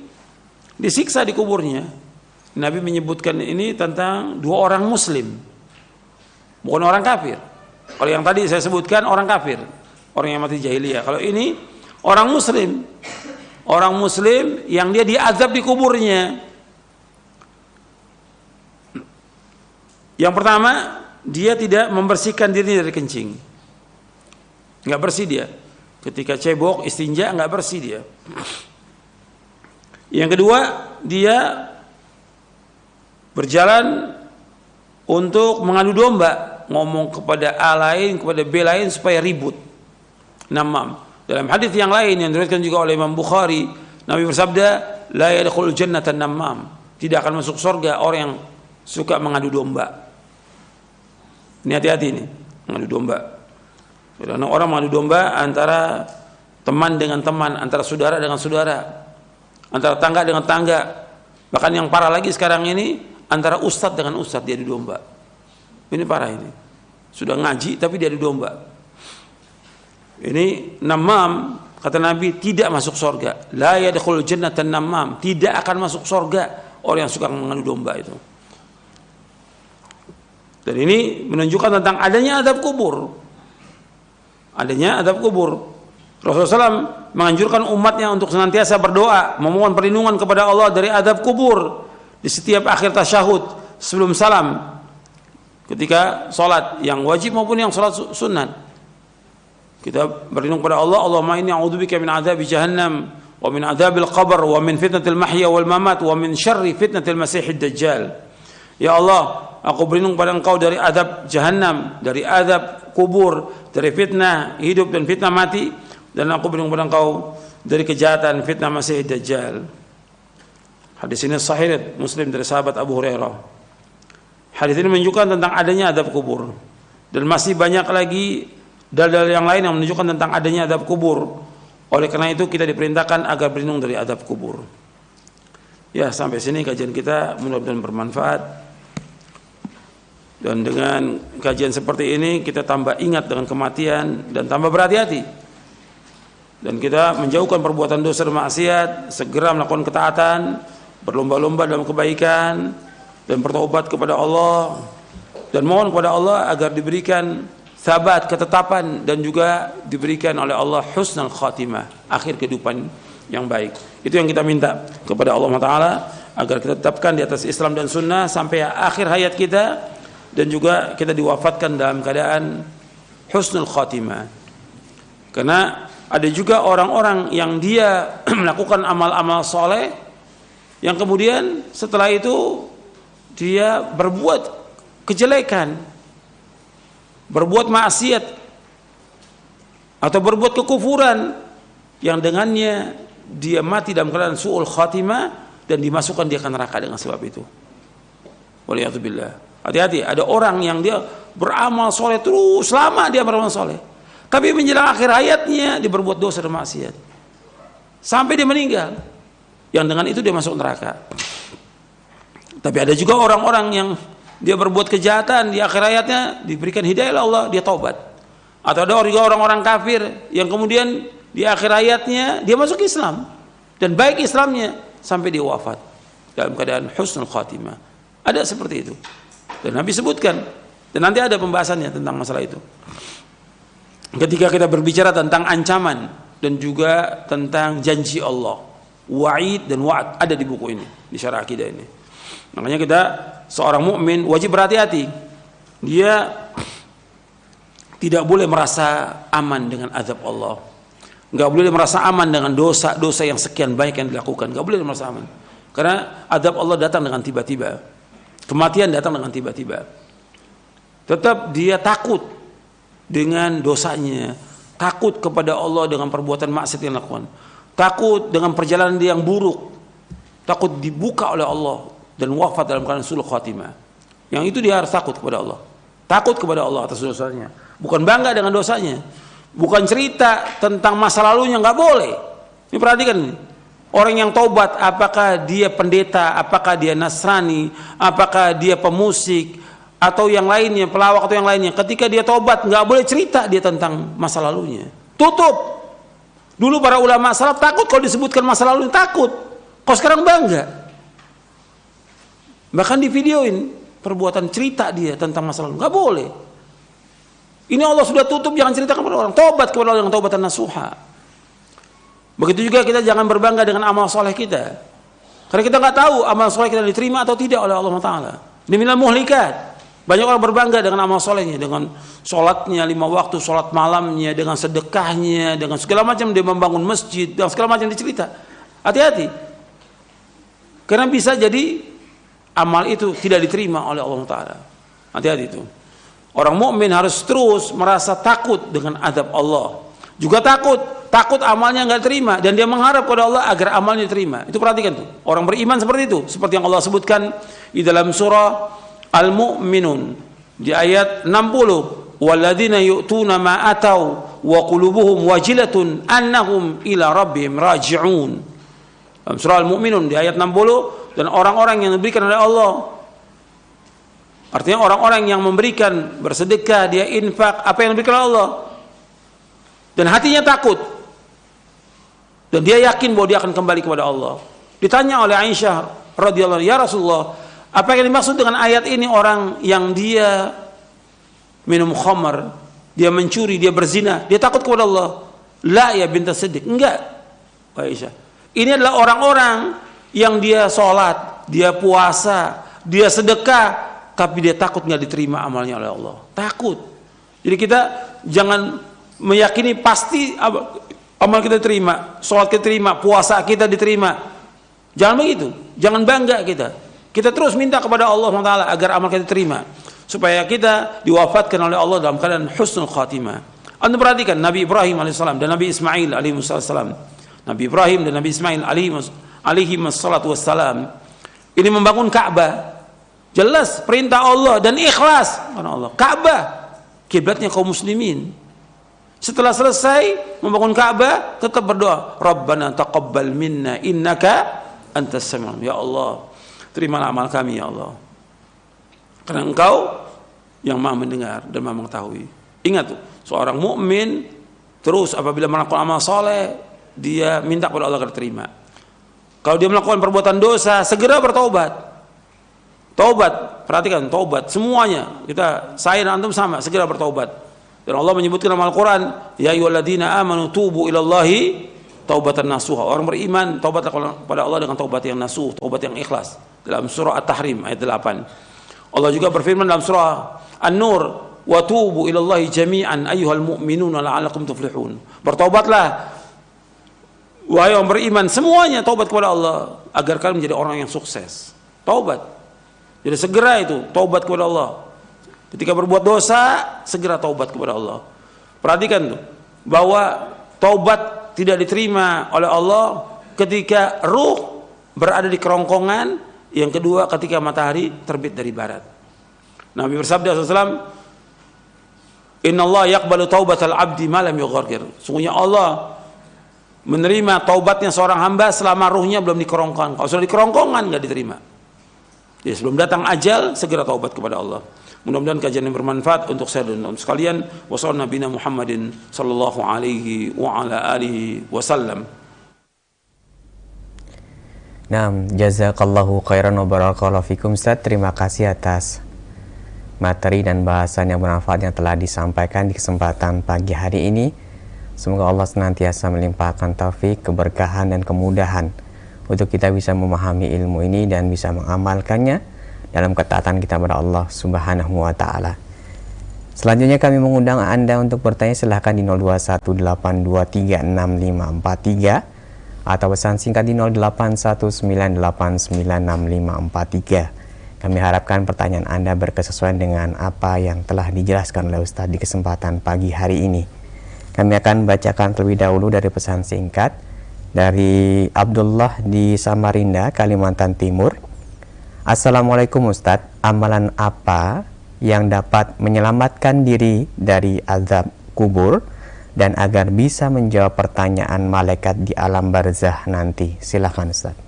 disiksa di kuburnya. Nabi menyebutkan ini tentang 2 orang muslim, bukan orang kafir. Kalau yang tadi saya sebutkan orang kafir, orang yang mati jahiliyah. Kalau ini orang muslim, orang muslim yang dia diazab di kuburnya. Yang pertama, dia tidak membersihkan diri dari kencing, nggak bersih dia. Ketika cebok, istinja, nggak bersih dia. Yang kedua, dia berjalan untuk mengadu domba, ngomong kepada A lain, kepada B lain supaya ribut, namam. Dalam hadis yang lain yang diriwayatkan juga oleh Imam Bukhari, Nabi bersabda, la yadkhulul jannata namam, tidak akan masuk surga orang yang suka mengadu domba. Ini hati-hati nih, mengadu domba. Karena orang mengadu domba antara teman dengan teman, antara saudara dengan saudara, antara tangga dengan tangga. Bahkan yang parah lagi sekarang ini, antara ustadz dengan ustadz dia adu domba. Ini parah ini. Sudah ngaji tapi dia adu domba. Ini namam, kata Nabi, tidak masuk surga. La yadkhulul jannata namam, tidak akan masuk surga orang yang suka mengadu domba itu. Dan ini menunjukkan tentang adanya azab kubur. Adanya azab kubur. Rasulullah SAW menganjurkan umatnya untuk senantiasa berdoa, memohon perlindungan kepada Allah dari azab kubur di setiap akhir tasyahud sebelum salam, ketika sholat yang wajib maupun yang sholat sunat. Kita berlindung kepada Allah, Allahumma inni a'udzubika min adzabi jahannam wa min adzabil qabr wa min fitnatil mahya wal mamat wa min syarri fitnatil masiihid dajjal. Ya Allah, aku berlindung pada Engkau dari azab jahannam, dari azab kubur, dari fitnah hidup dan fitnah mati, dan aku berlindung pada Engkau dari kejahatan fitnah Masiihid Dajjal. Hadis ini sahih Muslim dari sahabat Abu Hurairah. Hadis ini menunjukkan tentang adanya azab kubur, dan masih banyak lagi dalil yang lain yang menunjukkan tentang adanya azab kubur. Oleh karena itu kita diperintahkan agar berlindung dari azab kubur. Ya, sampai sini kajian kita, mudah-mudahan bermanfaat. Dan dengan kajian seperti ini kita tambah ingat dengan kematian dan tambah berhati-hati. Dan kita menjauhkan perbuatan dosa dan maksiat, segera melakukan ketaatan, berlomba-lomba dalam kebaikan, dan bertobat kepada Allah, dan mohon kepada Allah agar diberikan sabat, ketetapan, dan juga diberikan oleh Allah husnul khatimah, akhir kehidupan yang baik. Itu yang kita minta kepada Allah Ta'ala, agar kita tetapkan di atas Islam dan Sunnah sampai akhir hayat kita, dan juga kita diwafatkan dalam keadaan husnul khatimah. Karena ada juga orang-orang yang dia melakukan amal-amal soleh, yang kemudian setelah itu dia berbuat kejelekan, berbuat maksiat, atau berbuat kekufuran, yang dengannya dia mati dalam keadaan su'ul khatimah, dan dimasukkan dia ke neraka dengan sebab itu. Waliyadzubillah. Hati-hati, ada orang yang dia beramal soleh terus lama, dia beramal soleh, tapi menjelang akhir hayatnya dia berbuat dosa dan maksiat sampai dia meninggal, yang dengan itu dia masuk neraka. Tapi ada juga orang-orang yang dia berbuat kejahatan, di akhir hayatnya diberikan hidayah Allah, dia taubat. Atau ada juga orang-orang kafir yang kemudian di akhir hayatnya dia masuk Islam, dan baik Islamnya sampai dia wafat dalam keadaan husnul khatimah. Ada seperti itu, dan Nabi sebutkan, dan nanti ada pembahasannya tentang masalah itu ketika kita berbicara tentang ancaman dan juga tentang janji Allah. Wa'id dan wa'ad ada di buku ini, di Syarah Akidah ini. Makanya kita, seorang mukmin wajib berhati-hati. Dia tidak boleh merasa aman dengan azab Allah, nggak boleh merasa aman dengan dosa-dosa yang sekian banyak yang dilakukan, nggak boleh merasa aman. Karena azab Allah datang dengan tiba-tiba, kematian datang dengan tiba-tiba. Tetap dia takut dengan dosanya, takut kepada Allah dengan perbuatan maksiat yang dilakukan, takut dengan perjalanan dia yang buruk, takut dibuka oleh Allah dan wafat dalam keadaan su'ul khatimah. Yang itu dia harus takut kepada Allah, takut kepada Allah atas dosanya, bukan bangga dengan dosanya. bukan cerita tentang masa lalunya, nggak boleh. Ini perhatikan nih. Orang yang taubat, apakah dia pendeta, apakah dia Nasrani, apakah dia pemusik, atau yang lainnya, pelawak atau yang lainnya, ketika dia taubat nggak boleh cerita dia tentang masa lalunya. Tutup. Dulu para ulama salaf takut kalau disebutkan masa lalu, takut. Kalau sekarang bangga. Bahkan di videoin perbuatan cerita dia tentang masa lalu, nggak boleh. Ini Allah sudah tutup, jangan ceritakan kepada orang. Taubat kepada Allah dengan taubatan nasuha. Begitu juga kita jangan berbangga dengan amal soleh kita, karena kita nggak tahu amal soleh kita diterima atau tidak oleh Allah Taala. Ini minal muhlikat. Banyak orang berbangga dengan amal solehnya, dengan sholatnya 5 waktu, sholat malamnya, dengan sedekahnya, dengan segala macam dia membangun masjid, dan segala macam dicerita. Hati-hati, karena bisa jadi amal itu tidak diterima oleh Allah Taala. Hati-hati itu. Orang mukmin harus terus merasa takut dengan azab Allah. Juga takut amalnya nggak terima, dan dia mengharap kepada Allah agar amalnya diterima. Itu perhatikan tuh, orang beriman seperti itu, seperti yang Allah sebutkan di dalam surah Al-Mu'minun di ayat 60, walladzina yu'tuna ma atau wa qulubuhum wajilatun annahum ila rabbihim raji'un. Dalam surah Al-Mu'minun di ayat 60, dan orang-orang yang diberikan oleh Allah, artinya orang-orang yang memberikan, bersedekah, dia infak apa yang diberikan oleh Allah, dan hatinya takut, dan dia yakin bahwa dia akan kembali kepada Allah. Ditanya oleh Aisyah radhiyallahu anha, ya Rasulullah, apa yang dimaksud dengan ayat ini? Orang yang dia minum khamar, dia mencuri, dia berzina, dia takut kepada Allah. La ya bintas Siddiq, enggak Aisyah, ini adalah orang-orang yang dia sholat, dia puasa, dia sedekah, tapi dia takut nggak diterima amalnya oleh Allah. Takut. Jadi kita jangan meyakini pasti amal kita diterima, sholat kita diterima, puasa kita diterima. Jangan begitu, jangan bangga kita. Kita terus minta kepada Allah SWT agar amal kita diterima, supaya kita diwafatkan oleh Allah dalam keadaan husnul khatimah. Anda perhatikan Nabi Ibrahim alaihissalam dan Nabi Ismail alaihissalam. Nabi Ibrahim dan Nabi Ismail alaihissalam ini membangun Ka'bah. Jelas perintah Allah dan ikhlas karena Allah. Ka'bah kiblatnya kaum muslimin. Setelah selesai membangun Ka'bah, tetap berdoa, Rabbana taqabbal minna innaka antas samiul. Ya Allah, terimalah amal kami ya Allah, karena Engkau yang Maha mendengar dan Maha mengetahui. Ingat tuh, seorang mukmin terus apabila melakukan amal soleh, dia minta kepada Allah agar terima. Kalau dia melakukan perbuatan dosa, segera bertaubat. Taubat, perhatikan, taubat semuanya. Saya dan antum sama, segera bertaubat. Dan Allah menyebutkan dalam Al-Quran, ya ayyuhalladzina amanu tubu ilallahi taubatan nasuha. Orang beriman taubat kepada Allah dengan taubat yang nasuh, taubat yang ikhlas. Dalam surah At-Tahrim ayat 8. Allah juga berfirman dalam surah An-Nur, wa tubu ilallahi jami'an ayyuhal mu'minuna la'allakum tuflihun. Bertaubatlah wahai orang beriman semuanya, taubat kepada Allah agar kalian menjadi orang yang sukses. Taubat. Jadi segera itu taubat kepada Allah. Ketika berbuat dosa, segera taubat kepada Allah. Perhatikan tuh, bahwa taubat tidak diterima oleh Allah ketika ruh berada di kerongkongan, yang kedua ketika matahari terbit dari barat. Nabi bersabda SAW, Inna Allah yaqbalu taubatal abdi ma lam yughargir. Sungguhnya Allah menerima taubatnya seorang hamba selama ruhnya belum di kerongkongan. Kalau sudah di kerongkongan nggak diterima. Jadi sebelum datang ajal, segera taubat kepada Allah. Mudah-mudahan kajian yang bermanfaat untuk saya dan untuk sekalian. Wassallallahu nabiyana Muhammadin sallallahu alaihi wa ala alihi wasallam. Nah, jazakallahu khairan wa barakallahu fikum Ustaz. Terima kasih atas materi dan bahasan yang bermanfaat yang telah disampaikan di kesempatan pagi hari ini. Semoga Allah senantiasa melimpahkan taufik, keberkahan dan kemudahan untuk kita bisa memahami ilmu ini dan bisa mengamalkannya dalam ketaatan kita kepada Allah Subhanahu wa taala. Selanjutnya kami mengundang Anda untuk bertanya, silahkan di 0218236543 atau pesan singkat di 0819896543. Kami harapkan pertanyaan Anda berkesesuaian dengan apa yang telah dijelaskan oleh Ustadz di kesempatan pagi hari ini. Kami akan bacakan terlebih dahulu dari pesan singkat dari Abdullah di Samarinda, Kalimantan Timur. Assalamualaikum Ustadz, amalan apa yang dapat menyelamatkan diri dari azab kubur dan agar bisa menjawab pertanyaan malaikat di alam barzah nanti. Silakan Ustaz.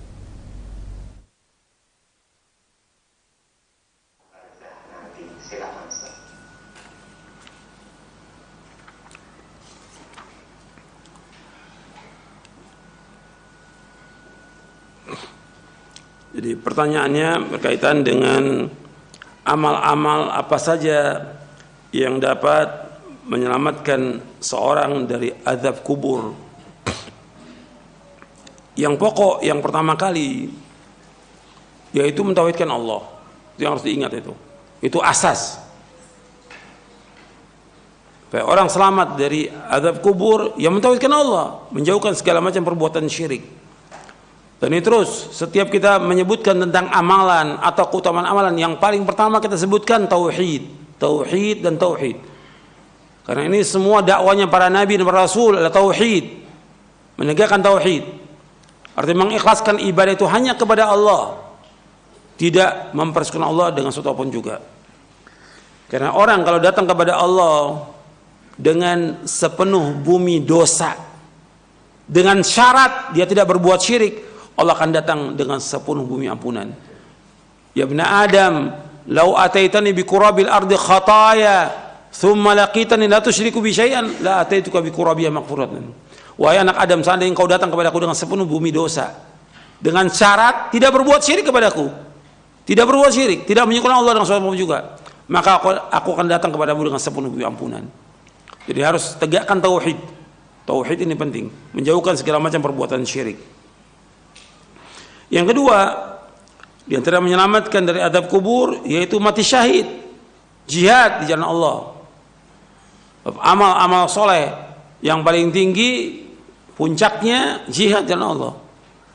Jadi pertanyaannya berkaitan dengan amal-amal apa saja yang dapat menyelamatkan seorang dari azab kubur. Yang pokok, yang pertama kali, yaitu mentauhidkan Allah. Itu yang harus diingat itu. Itu asas. Supaya orang selamat dari azab kubur, yang mentauhidkan Allah, menjauhkan segala macam perbuatan syirik. Dan ini terus, setiap kita menyebutkan tentang amalan atau keutamaan amalan, yang paling pertama kita sebutkan tauhid, tauhid dan tauhid. Karena ini semua dakwanya para nabi dan para rasul adalah tauhid, menegakkan tauhid. Artinya mengikhlaskan ibadah itu hanya kepada Allah, tidak mempersekutukan Allah dengan sesuatu pun juga. Karena orang kalau datang kepada Allah dengan sepenuh bumi dosa, dengan syarat dia tidak berbuat syirik, Allah akan datang dengan sepenuh bumi ampunan. Ya ibn Adam, lau ataitani bi qurabil ardi khataya, thumma laqitani la tusyriku bi syai'an, la ataituka bi qurabiha maghfuratan. Wahai anak Adam, seandainya engkau datang kepadaku dengan sepenuh bumi dosa, dengan syarat tidak berbuat syirik kepadaku, tidak berbuat syirik, tidak menyekutukan Allah dengan sesuatu pun juga, maka aku akan datang kepadamu dengan sepenuh bumi ampunan. Jadi harus tegakkan tauhid. Tauhid ini penting, menjauhkan segala macam perbuatan syirik. Yang kedua, di antara menyelamatkan dari azab kubur yaitu mati syahid, jihad di jalan Allah. Amal-amal soleh yang paling tinggi, puncaknya jihad di jalan Allah,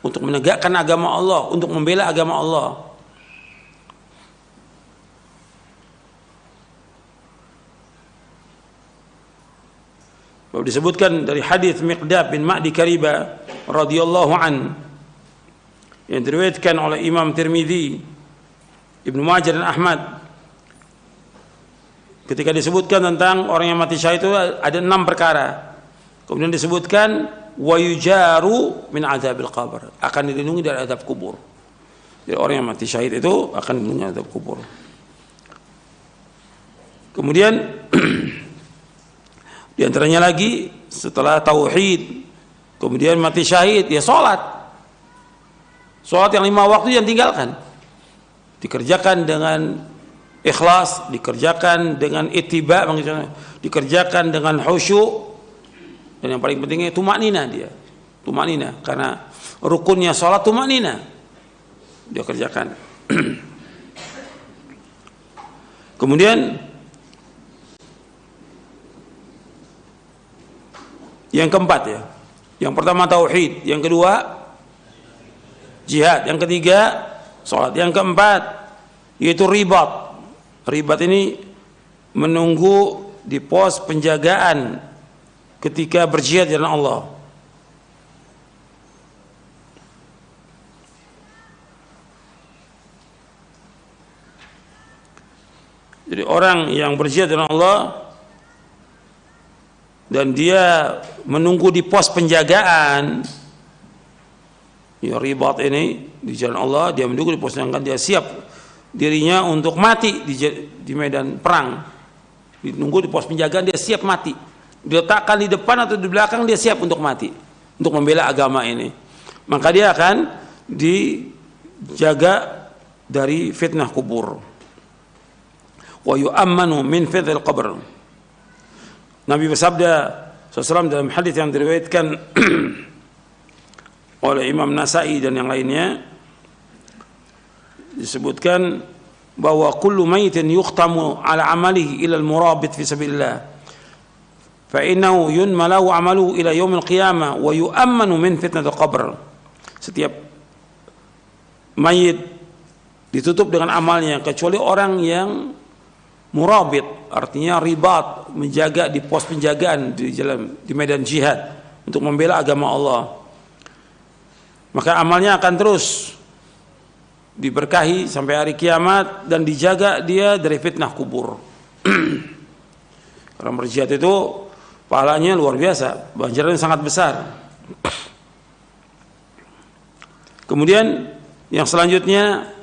untuk menegakkan agama Allah, untuk membela agama Allah. Disebutkan dari hadis Miqdad bin Ma'di Kariba radhiyallahu an, yang diriwayatkan oleh Imam Tirmidzi, Ibnu Majah dan Ahmad. Ketika disebutkan tentang orang yang mati syahid itu ada 6 perkara. Kemudian disebutkan wa yujaru min adzabil qabr, akan dilindungi dari azab kubur. Jadi orang yang mati syahid itu akan dilindungi dari azab kubur. Kemudian di antaranya lagi setelah tauhid, kemudian mati syahid, ya salat. Salat yang 5 waktu yang tinggalkan, dikerjakan dengan ikhlas, dikerjakan dengan ittiba, dikerjakan dengan khusyuk, dan yang paling pentingnya tumaknina dia. Tumaknina, karena rukunnya salat tumaknina. Dia kerjakan. Kemudian yang keempat ya. Yang pertama tauhid, yang kedua jihad, yang ketiga salat, yang keempat yaitu ribat. Ribat ini menunggu di pos penjagaan ketika berjihad di jalan Allah. Jadi orang yang berjihad di jalan Allah dan dia menunggu di pos penjagaan, ya ribat ini di jalan Allah, dia menunggu di pos penjagaan, dia siap dirinya untuk mati di medan perang. Menunggu di pos penjagaan, dia siap mati. Diletakkan di depan atau di belakang, dia siap untuk mati, untuk membela agama ini. Maka dia akan dijaga dari fitnah kubur. Wa yu'ammanu min fitnil qabr. Nabi bersabda SAW dalam hadis yang diriwayatkan oleh Imam Nasai dan yang lainnya, disebutkan bahwa kullu maitin yukhtamu ala amalihi ila al-murabit fi sabilillah fa innahu yunmalu amaluhu ila yaumil qiyamah wa yu'ammanu min fitnatil qabr. Setiap mayit ditutup dengan amalnya kecuali orang yang murabit, artinya ribat, menjaga di pos penjagaan di medan jihad untuk membela agama Allah. Maka amalnya akan terus diberkahi sampai hari kiamat dan dijaga dia dari fitnah kubur. Karena berjihad itu pahalanya luar biasa, ganjarannya sangat besar. Kemudian yang selanjutnya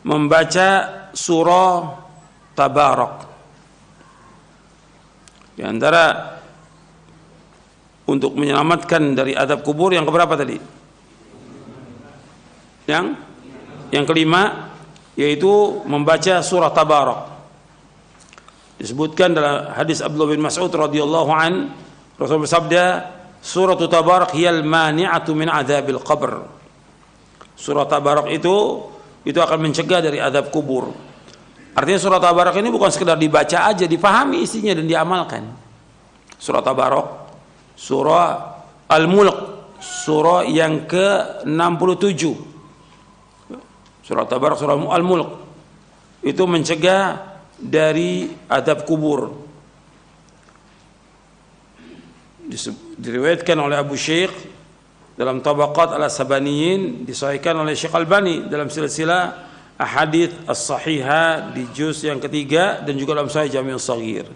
membaca surah Tabarak. Di antara untuk menyelamatkan dari azab kubur yang keberapa tadi? Yang kelima, yaitu membaca surah Tabarak. Disebutkan dalam hadis Abdullah bin Mas'ud radhiyallahu an, Rasul bersabda, surah Tabarak hiyal mani'atu min adzabil qabr. Surah Tabarak itu akan mencegah dari azab kubur. Artinya surah Tabarak ini bukan sekedar dibaca aja, dipahami isinya dan diamalkan. Surah Tabarak, surah Al-Mulk, surah yang ke-67. Surah Tabarak, surah Al-Mulk itu mencegah dari azab kubur. Diriwayatkan oleh Abu Syekh dalam Tabaqat Al-Sabaniyin, disahihkan oleh Syekh Albani dalam silsilah Ahadits As-Sahihah di juz yang ketiga dan juga dalam Sahih Jami' As-Shaghir.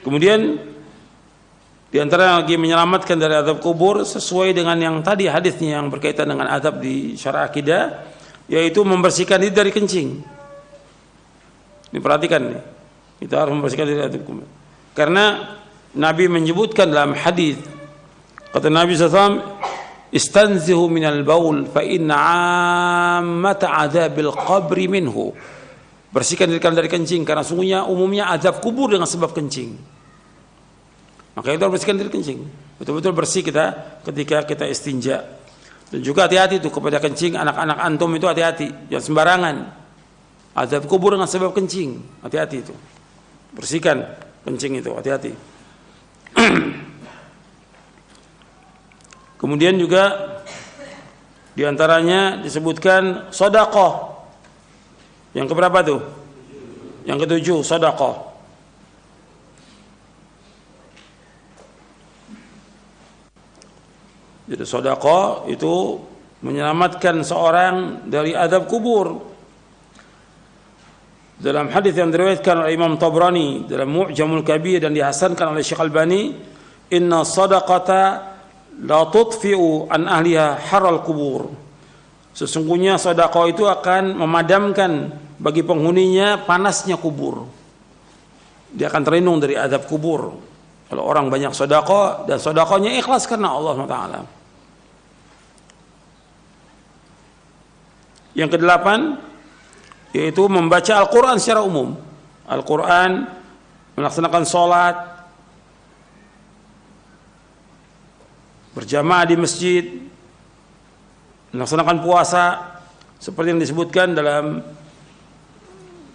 Kemudian di antara yang lagi menyelamatkan dari azab kubur sesuai dengan yang tadi hadisnya yang berkaitan dengan azab di syarah akidah, yaitu membersihkan diri dari kencing. Ini perhatikan nih, kita harus membersihkan diri dari azab kubur. Karena Nabi menyebutkan dalam hadis, kata Nabi SAW, istanzihu minal baul fa inna ammata adzabil qabri minhu. Bersihkan diri kalian dari kencing karena sungguhnya umumnya azab kubur dengan sebab kencing. Maka itu harus bersihkan diri kencing. Betul-betul bersih kita ketika kita istinja. Dan juga hati-hati itu kepada kencing anak-anak antum itu, hati-hati, jangan sembarangan. Azab kubur dengan sebab kencing, hati-hati itu. Bersihkan kencing itu, hati-hati. Kemudian juga diantaranya disebutkan sedekah. Yang keberapa tuh? Yang ketujuh, sedekah. Jadi sedekah itu menyelamatkan seorang dari azab kubur. Dalam hadis yang diriwayatkan oleh Imam Tabrani dalam Mu'jamul Kabir dan dihasankan oleh Syekh Albani, inna sadaqata la tudfi'u an ahliha haral kubur. Sesungguhnya sedekah itu akan memadamkan bagi penghuninya panasnya kubur. Dia akan terlindung dari azab kubur. Kalau orang banyak sedekah dan sedekahnya ikhlas karena Allah SWT. Yang kedelapan, yaitu membaca Al-Quran secara umum. Al-Quran, melaksanakan sholat, berjamaah di masjid, melaksanakan puasa, seperti yang disebutkan dalam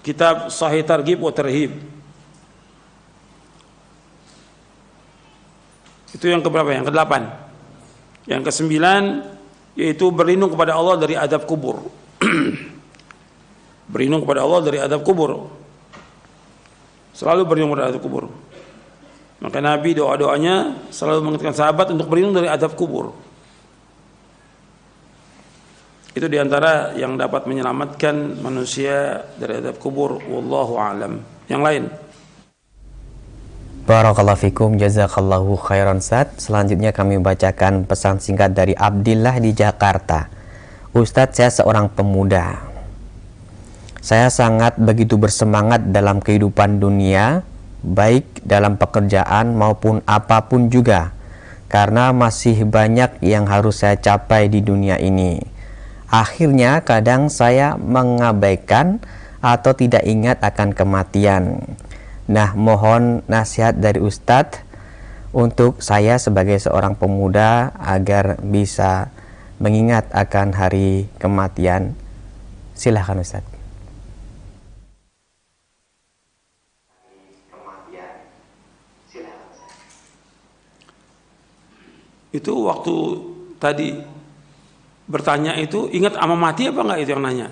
kitab Sahih Targhib wa Tarhib. Itu yang keberapa? Yang kedelapan. Yang kesembilan, yaitu berlindung kepada Allah dari azab kubur. Berlindung kepada Allah dari azab kubur. Selalu berlindung kepada azab kubur. Maka Nabi doa-doanya selalu mengingatkan sahabat untuk berlindung dari azab kubur. Itu diantara yang dapat menyelamatkan manusia dari azab kubur. Wallahu a'lam. Yang lain. Barakallahu fikum, jazakallahu khairan Ustaz. Selanjutnya kami bacakan pesan singkat dari Abdillah di Jakarta. Ustadz, saya seorang pemuda. Saya sangat begitu bersemangat dalam kehidupan dunia, baik dalam pekerjaan maupun apapun juga, karena masih banyak yang harus saya capai di dunia ini. Akhirnya kadang saya mengabaikan atau tidak ingat akan kematian. Nah, mohon nasihat dari Ustadz untuk saya sebagai seorang pemuda agar bisa mengingat akan hari kematian. Silahkan Ustadz. Itu waktu tadi bertanya itu ingat sama mati apa enggak, itu yang nanya.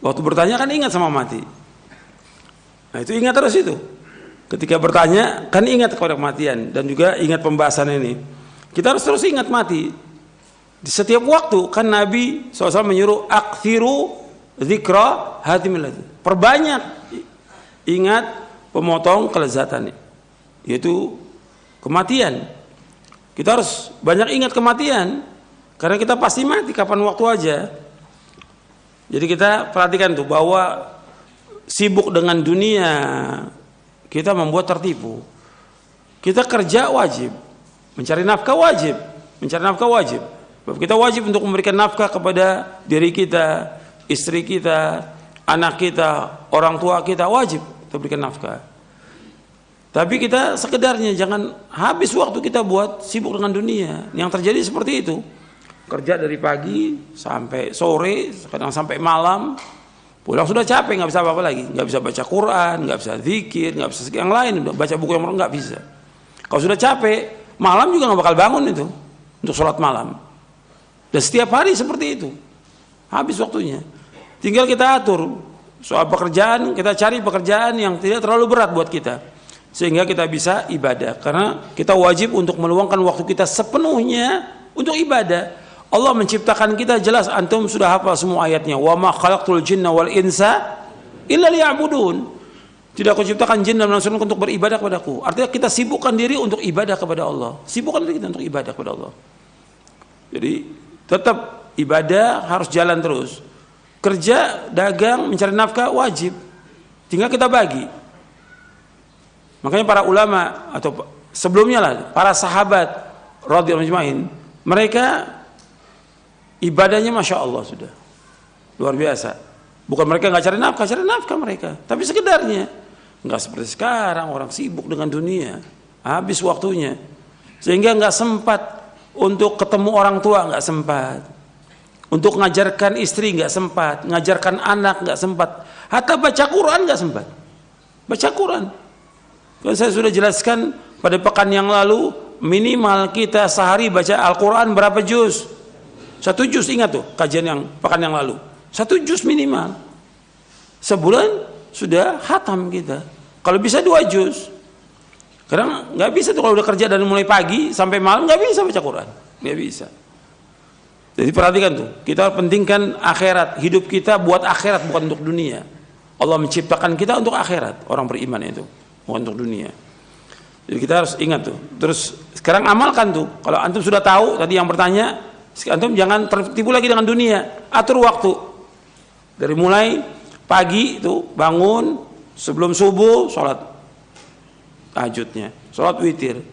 Waktu bertanya kan ingat sama mati. Nah itu ingat terus itu. Ketika bertanya kan ingat kepada kematian dan juga ingat pembahasan ini. Kita harus terus ingat mati. Di setiap waktu kan Nabi SAW menyuruh akthiru dzikra hadimil ladzat. Perbanyak ingat pemotong kelezatan, yaitu kematian. Kita harus banyak ingat kematian karena kita pasti mati kapan waktu aja. Jadi kita perhatikan tuh bahwa sibuk dengan dunia kita membuat tertipu. Kita kerja wajib, mencari nafkah wajib, mencari nafkah wajib. Kita wajib untuk memberikan nafkah kepada diri kita, istri kita, anak kita, orang tua kita, wajib kita berikan nafkah. Tapi kita sekedarnya, jangan habis waktu kita buat sibuk dengan dunia. Yang terjadi seperti itu. Kerja dari pagi sampai sore, kadang sampai malam, pulang sudah capek, nggak bisa apa-apa lagi, nggak bisa baca Quran, nggak bisa zikir, nggak bisa yang lain, baca buku yang nggak bisa. Kalau sudah capek, malam juga nggak bakal bangun itu untuk sholat malam. Dan setiap hari seperti itu, habis waktunya. Tinggal kita atur soal pekerjaan, kita cari pekerjaan yang tidak terlalu berat buat kita, sehingga kita bisa ibadah. Karena kita wajib untuk meluangkan waktu kita sepenuhnya untuk ibadah. Allah menciptakan kita, jelas antum sudah hafal semua ayatnya. Wa ma khalaqtul jinna wal insa illa liya'budun. Tidak aku ciptakan jin dan manusia untuk beribadah kepadaku. Artinya kita sibukkan diri untuk ibadah kepada Allah. Sibukkan diri kita untuk ibadah kepada Allah. Jadi tetap ibadah harus jalan terus. Kerja, dagang, mencari nafkah wajib. Tinggal kita bagi. Makanya para ulama atau sebelumnya lah, para sahabat radhiyallahu ajma'in, mereka ibadahnya Masya Allah sudah luar biasa. Bukan mereka nggak cari nafkah mereka, tapi sekedarnya. Nggak seperti sekarang orang sibuk dengan dunia, habis waktunya, sehingga nggak sempat untuk ketemu orang tua, nggak sempat untuk ngajarkan istri, nggak sempat ngajarkan anak, nggak sempat, hatta baca Quran nggak sempat baca Quran. Kan saya sudah jelaskan pada pekan yang lalu, minimal kita sehari baca Al-Quran berapa juz? 1 juz, ingat tuh kajian yang pekan yang lalu, 1 juz minimal. Sebulan sudah khatam kita. Kalau bisa 2 juz. Karena nggak bisa tuh kalau udah kerja dari mulai pagi sampai malam, nggak bisa baca Quran, nggak bisa. Jadi perhatikan tuh, kita pentingkan akhirat, hidup kita buat akhirat, bukan untuk dunia. Allah menciptakan kita untuk akhirat, orang beriman itu, bukan untuk dunia. Jadi kita harus ingat tuh. Terus sekarang amalkan tuh. Kalau antum sudah tahu tadi yang bertanya, antum jangan tertipu lagi dengan dunia. Atur waktu. Dari mulai pagi itu bangun, sebelum subuh sholat tahajudnya, sholat witir,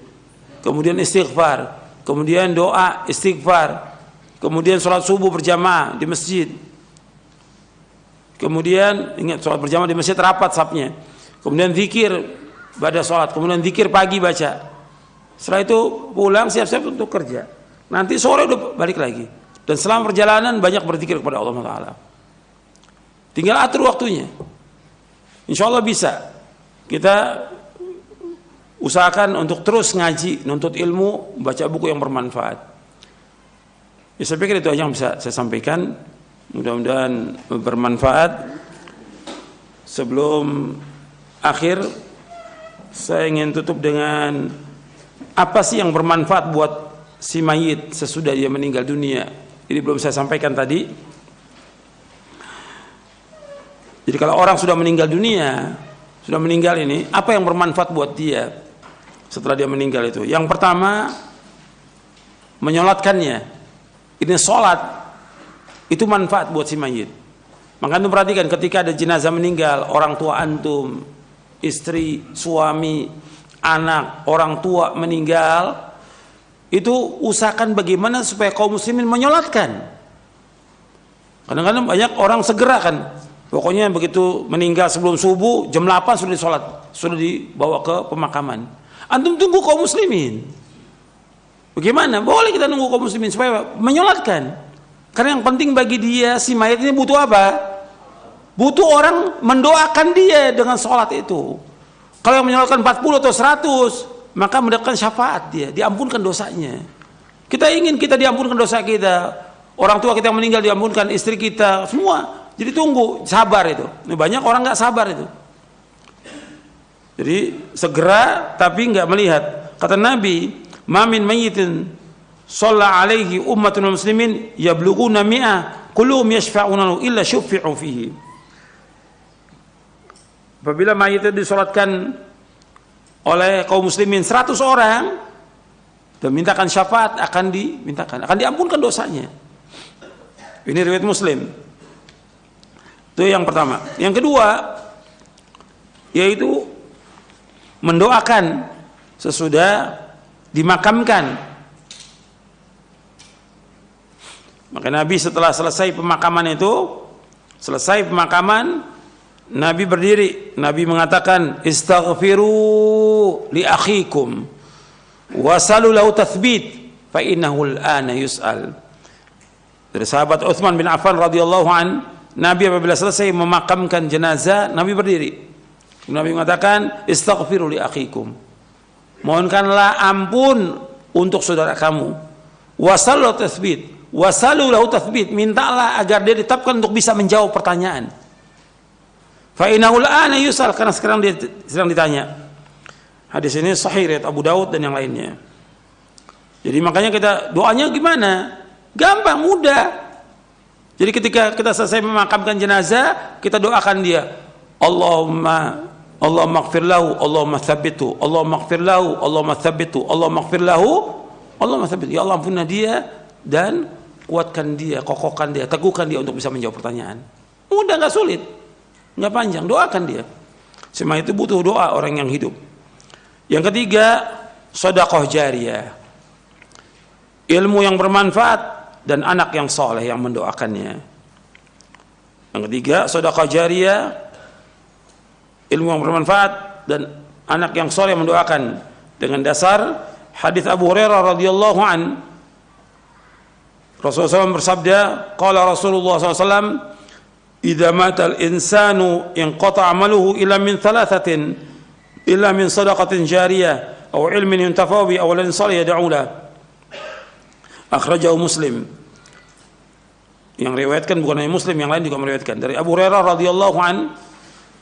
kemudian istighfar, kemudian doa istighfar, kemudian sholat subuh berjamaah di masjid, kemudian ingat sholat berjamaah di masjid rapat safnya, kemudian zikir pada sholat, kemudian zikir pagi baca, setelah itu pulang siap-siap untuk kerja, nanti sore udah balik lagi, dan selama perjalanan banyak berzikir kepada Allah Taala. Tinggal atur waktunya, insya Allah bisa. Kita usahakan untuk terus ngaji, nuntut ilmu, baca buku yang bermanfaat. Ya, saya pikir itu aja yang bisa saya sampaikan. Mudah-mudahan bermanfaat. Sebelum akhir, saya ingin tutup dengan apa sih yang bermanfaat buat si mayit sesudah dia meninggal dunia. Ini belum saya sampaikan tadi. Jadi kalau orang sudah meninggal dunia, sudah meninggal ini, apa yang bermanfaat buat dia setelah dia meninggal itu? Yang pertama, menyolatkannya. Ini sholat, itu manfaat buat si mayit. Maka antum perhatikan ketika ada jenazah meninggal, orang tua antum, istri, suami, anak, orang tua meninggal, itu usahakan bagaimana supaya kaum muslimin menyolatkan. Kadang-kadang banyak orang segera kan, pokoknya begitu meninggal sebelum subuh, jam 8 sudah disolat, sudah dibawa ke pemakaman. Antum tunggu kaum muslimin. Bagaimana? Boleh kita nunggu kaum muslimin supaya menyolatkan. Karena yang penting bagi dia, si mayat ini butuh apa? Butuh orang mendoakan dia dengan sholat itu. Kalau yang menyolatkan 40 atau 100, maka mendapatkan syafaat dia, diampunkan dosanya. Kita ingin kita diampunkan dosa kita, orang tua kita yang meninggal diampunkan, istri kita, semua. Jadi tunggu, sabar itu. Banyak orang nggak sabar itu. Jadi segera tapi nggak melihat. Kata Nabi, "Ma min mayyitin shalla alaihi ummatun muslimin yablughuna mi'ah kulluhum yashfa'una illa syuffi'u fihi. Apabila mayit itu disolatkan oleh kaum muslimin 100 orang dan mintakan syafaat, akan diampunkan dosanya. Ini riwayat Muslim. Itu yang pertama. Yang kedua yaitu mendoakan sesudah dimakamkan. Maka Nabi setelah selesai pemakaman, Nabi berdiri, Nabi mengatakan, istaghfiru li akhikum wasalu lahu tathbit fa innahu al-ana yus'al. Dari sahabat Utsman bin Affan radhiyallahu an, Nabi apabila selesai memakamkan jenazah, Nabi berdiri. Nabi mengatakan, istaghfiru li akhikum, mohonkanlah ampun untuk saudara kamu. Wasalu lahu tathbit, mintalah agar dia ditetapkan untuk bisa menjawab pertanyaan. Fa innahu al-ana yus'al, karena sekarang dia sedang ditanya. Hadis ini sahih riwayat Abu Daud dan yang lainnya. Jadi makanya kita doanya gimana? Gampang, mudah. Jadi ketika kita selesai memakamkan jenazah, kita doakan dia, Allahumma ighfir lahu, Allahumma tsabbithu, Allahumma ighfir lahu, Allahumma tsabbithu, Allahumma ighfir lahu, Allahumma tsabbithu. Ya Allah, ampunilah dia dan kuatkan dia, kokohkan dia, teguhkan dia untuk bisa menjawab pertanyaan. Mudah, nggak sulit, nggak panjang, doakan dia. Semua itu butuh doa orang yang hidup. Yang ketiga, sedekah jariyah, ilmu yang bermanfaat dan anak yang soleh yang mendoakannya. Yang ketiga, sedekah jariyah, ilmu yang bermanfaat dan anak yang soleh yang mendoakan, dengan dasar hadis Abu Hurairah radhiyallahu an, Rasulullah SAW bersabda, qala Rasulullah SAW, idza mata al-insanu inqata 'amaluhu illa min thalathatin, illa min sadaqatin jariyah aw ilmin yuntafa'u bi aw lan salih yad'u la. Akhrajahu Muslim. Yang riwayatkan bukan hanya Muslim, yang lain juga meriwayatkan. Dari Abu Hurairah radhiyallahu an,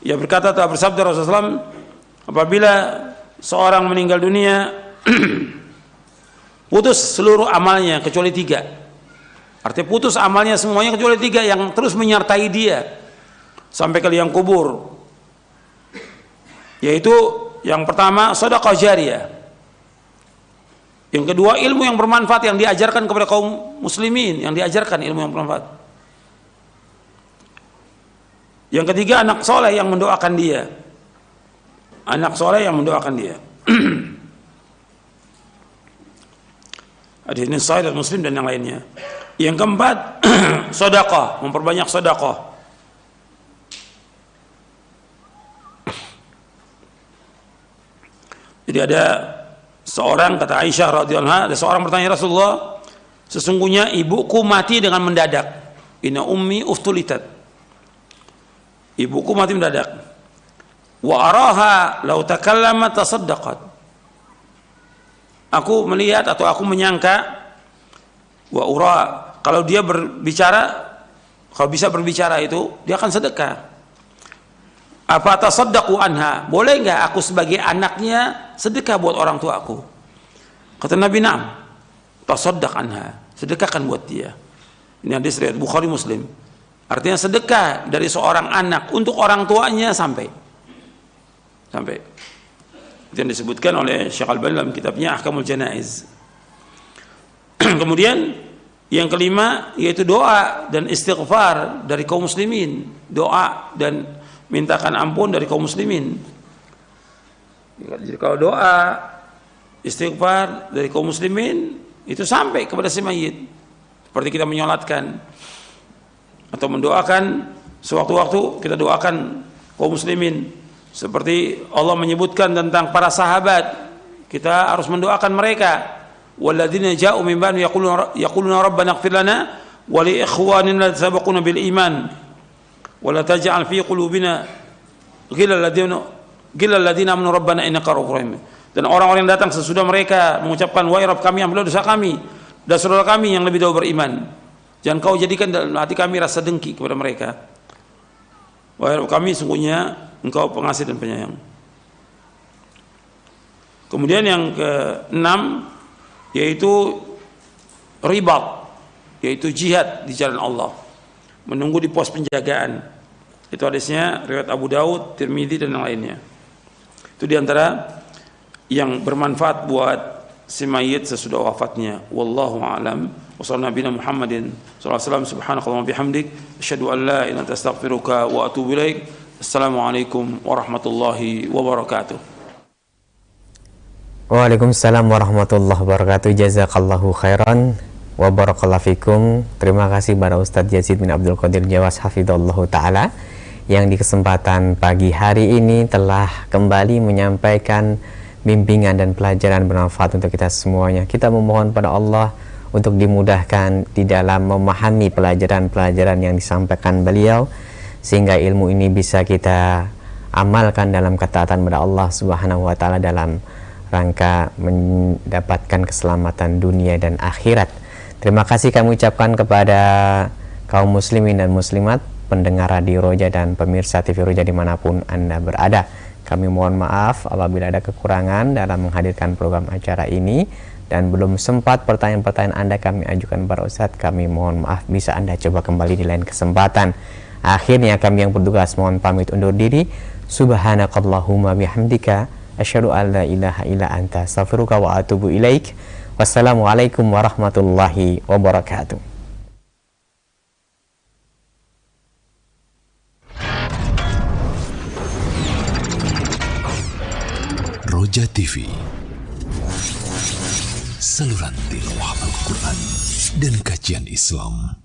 ia berkata, telah bersabda Rasulullah SAW, apabila seorang meninggal dunia putus seluruh amalnya kecuali 3. Artinya putus amalnya semuanya kecuali 3 yang terus menyertai dia sampai ke liang kubur. Yaitu yang pertama, sedekah jariyah. Yang kedua, ilmu yang bermanfaat yang diajarkan kepada kaum muslimin, yang diajarkan ilmu yang bermanfaat. Yang ketiga, anak soleh yang mendoakan dia. Anak soleh yang mendoakan dia. Hadis ini sahih dan Muslim dan yang lainnya. Yang keempat, sedekah, memperbanyak sedekah. Jadi ada seorang, kata Aisyah radhiyallahu anha, ada seorang bertanya, Rasulullah, sesungguhnya ibuku mati dengan mendadak. Inna ummi uftulitat. Ibuku mati mendadak. Wa araha law takallamat tasaddaqat. Aku melihat atau aku menyangka, wa ura, kalau dia berbicara, kalau bisa berbicara itu, dia akan sedekah. Apa tasaddaqu anha? Boleh enggak aku sebagai anaknya sedekah buat orang tua aku? Kata Nabi, na'am. Tasaddaq anha. Sedekahkan buat dia. Ini hadis riwayat Bukhari Muslim. Artinya sedekah dari seorang anak untuk orang tuanya sampai. Itu yang disebutkan oleh Syekh Al-Albani dalam kitabnya Ahkamul Janaiz. Kemudian yang kelima yaitu doa dan istighfar dari kaum muslimin. Doa dan mintakan ampun dari kaum muslimin. Jadi kalau doa, istighfar dari kaum muslimin itu sampai kepada si mayit. Seperti kita menyolatkan atau mendoakan, sewaktu-waktu kita doakan kaum muslimin. Seperti Allah menyebutkan tentang para sahabat, kita harus mendoakan mereka. Walladzina ja'u min ba'di yaquluna rabbana ighfir lana wa li ikhwanina alladzina sabaquna bil iman. Wala taj'al fi qulubina ghillal ladzina amanu rabbana innaka ra'ufur rahim. Dan orang-orang yang datang sesudah mereka mengucapkan, wahai Rabb kami, ampunilah dosa kami dan saudara kami yang lebih dahulu beriman. Jangan kau jadikan dalam hati kami rasa dengki kepada mereka. Wahai Rabb kami, sungguhnya Engkau pengasih dan penyayang. Kemudian yang keenam yaitu ribat, yaitu jihad di jalan Allah. menunggu di pos penjagaan. Itu hadisnya riwayat Abu Daud, Tirmidzi dan yang lainnya. Itu diantara yang bermanfaat buat si mayit sesudah wafatnya. Wallahu a'lam. Wassalamualaikum Muhammadin sallallahu alaihi wasallam. Subhanakallahumma bihamdik asyhadu an la ilaha illa anta astaghfiruka wa atubu ilaik. Assalamualaikum warahmatullahi wabarakatuh. Waalaikumsalam warahmatullahi wabarakatuh. Jazakallahu khairan wa barakallahu fikum. Terima kasih pada Ustadz Yazid bin Abdul Qadir Jawas hafizallahu taala yang di kesempatan pagi hari ini telah kembali menyampaikan bimbingan dan pelajaran bermanfaat untuk kita semuanya. Kita memohon pada Allah untuk dimudahkan di dalam memahami pelajaran-pelajaran yang disampaikan beliau, sehingga ilmu ini bisa kita amalkan dalam ketaatan pada Allah Subhanahu wa taala dalam rangka mendapatkan keselamatan dunia dan akhirat. Terima kasih kami ucapkan kepada kaum muslimin dan muslimat, pendengar Radio Roja dan pemirsa TV Roja dimanapun Anda berada. Kami mohon maaf apabila ada kekurangan dalam menghadirkan program acara ini dan belum sempat pertanyaan-pertanyaan Anda kami ajukan para Ustadz. Kami mohon maaf, bisa Anda coba kembali di lain kesempatan. Akhirnya kami yang bertugas mohon pamit undur diri. Subhanakallahumma bihamdika asyhadu an la ilaha illa anta astaghfiruka wa atubu ilaik. Wassalamualaikum warahmatullahi wabarakatuh. Roja TV, saluran tilawah Al-Quran dan kajian Islam